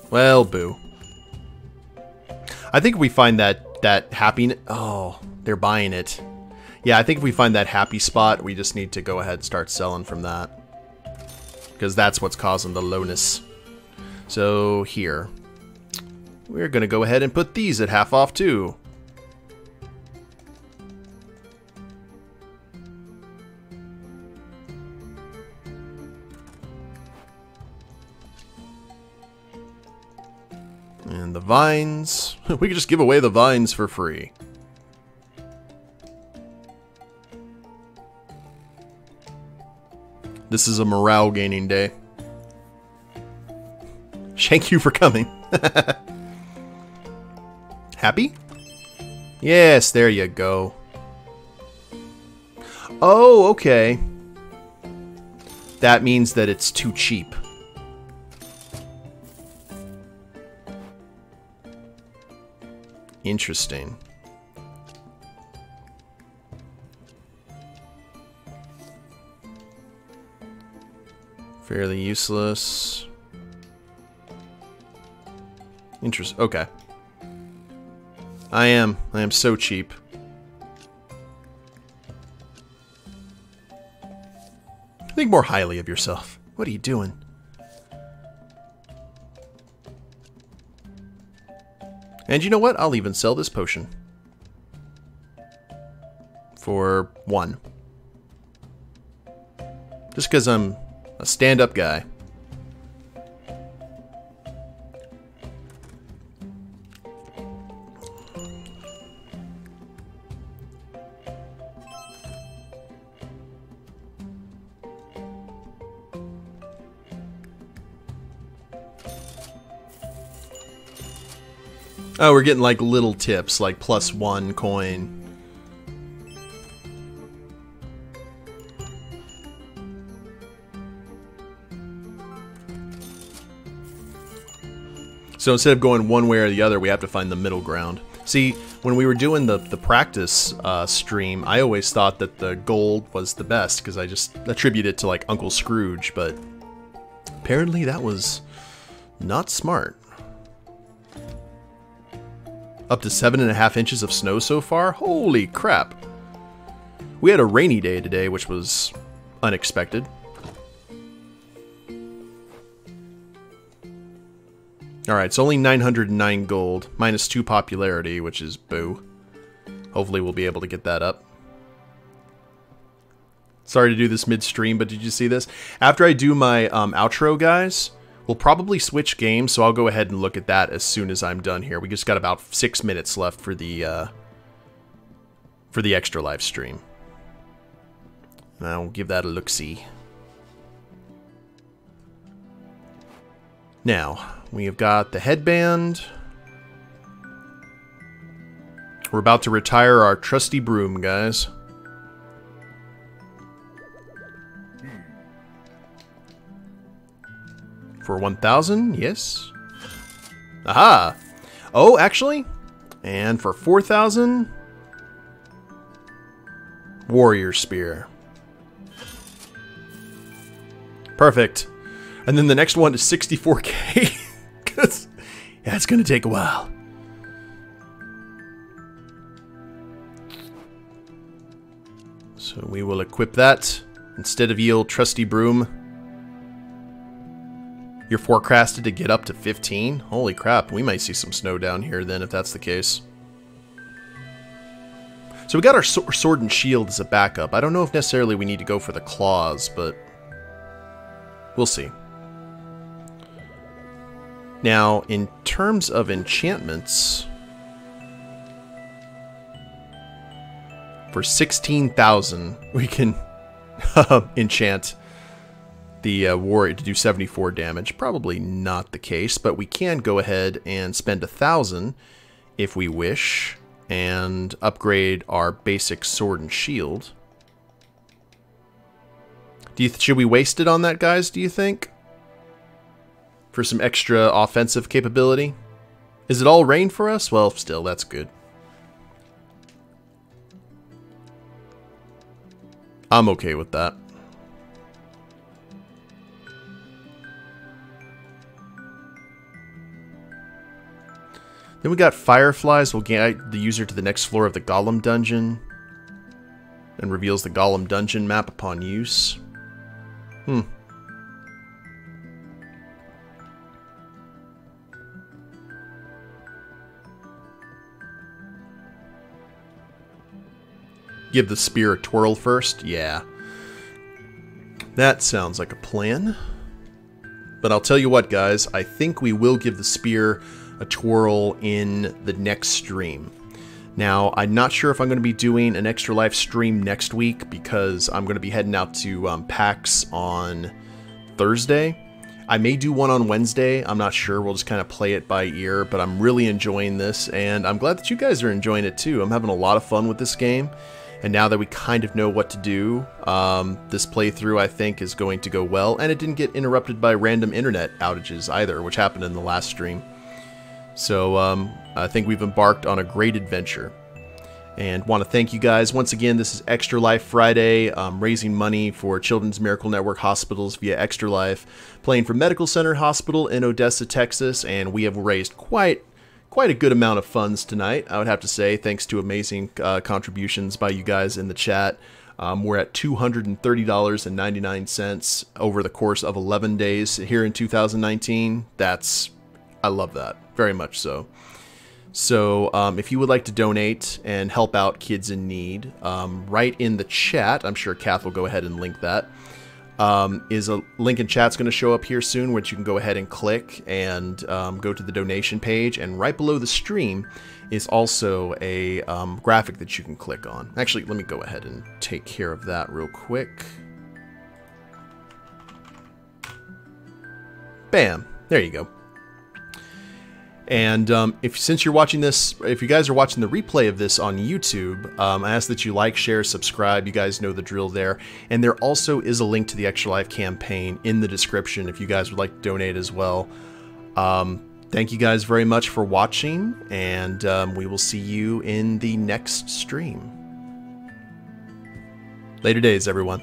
Well, boo. I think if we find that happiness... Oh, they're buying it. Yeah, I think if we find that happy spot, we just need to go ahead and start selling from that. Because that's what's causing the lowness. So, here. We're going to go ahead and put these at half off, too. And the vines. We could just give away the vines for free. This is a morale gaining day. Thank you for coming. Happy? Yes, there you go. Oh, okay. That means that it's too cheap. Interesting. Fairly useless. Okay. I am so cheap. Think more highly of yourself. What are you doing? And you know what? I'll even sell this potion. For 1. Just because I'm a stand-up guy. Oh, we're getting like little tips, like +1 coin. So instead of going one way or the other, we have to find the middle ground. See, when we were doing the practice stream, I always thought that the gold was the best because I just attribute it to like Uncle Scrooge, but apparently that was not smart. Up to 7.5 inches of snow so far? Holy crap. We had a rainy day today, which was unexpected. Alright, it's only 909 gold, -2 popularity, which is boo. Hopefully we'll be able to get that up. Sorry to do this mid-stream, but did you see this? After I do my outro, guys, we'll probably switch games, so I'll go ahead and look at that as soon as I'm done here. We just got about 6 minutes left for the extra live stream. And I'll give that a look-see. Now, we have got the headband. We're about to retire our trusty broom, guys. For 1,000, yes. Aha! Oh, actually, and for 4,000, Warrior Spear. Perfect. And then the next one is 64k. Yeah, it's going to take a while. So we will equip that. Instead of yield trusty broom. You're forecasted to get up to 15? Holy crap, we might see some snow down here then if that's the case. So we got our sword and shield as a backup. I don't know if necessarily we need to go for the claws, but we'll see. Now, in terms of enchantments, for 16,000, we can enchant the warrior to do 74 damage. Probably not the case, but we can go ahead and spend 1,000 if we wish, and upgrade our basic sword and shield. Should we waste it on that, guys, do you think? For some extra offensive capability? Is it all rain for us? Well, still, that's good. I'm okay with that. Then we got fireflies. Will guide the user to the next floor of the Golem dungeon. And reveals the Golem dungeon map upon use. Give the spear a twirl first? Yeah. That sounds like a plan. But I'll tell you what, guys. I think we will give the spear a twirl in the next stream. Now, I'm not sure if I'm going to be doing an Extra Life stream next week because I'm going to be heading out to PAX on Thursday. I may do one on Wednesday. I'm not sure. We'll just kind of play it by ear, but I'm really enjoying this, and I'm glad that you guys are enjoying it too. I'm having a lot of fun with this game. And now that we kind of know what to do, this playthrough, I think, is going to go well. And it didn't get interrupted by random internet outages either, which happened in the last stream. So I think we've embarked on a great adventure. And want to thank you guys. Once again, this is Extra Life Friday, raising money for Children's Miracle Network hospitals via Extra Life. Playing for Medical Center Hospital in Odessa, Texas. And we have raised quite a good amount of funds tonight, I would have to say, thanks to amazing contributions by you guys in the chat. We're at $230.99 over the course of 11 days here in 2019. I love that, very much so. So if you would like to donate and help out kids in need, right in the chat, I'm sure Kath will go ahead and link that. Is a link in chat's going to show up here soon, which you can go ahead and click and go to the donation page. And right below the stream is also a graphic that you can click on. Actually, let me go ahead and take care of that real quick. Bam! There you go. And since you're watching this, if you guys are watching the replay of this on YouTube, I ask that you like, share, subscribe. You guys know the drill there. And there also is a link to the Extra Life campaign in the description if you guys would like to donate as well. Thank you guys very much for watching, and we will see you in the next stream. Later days, everyone.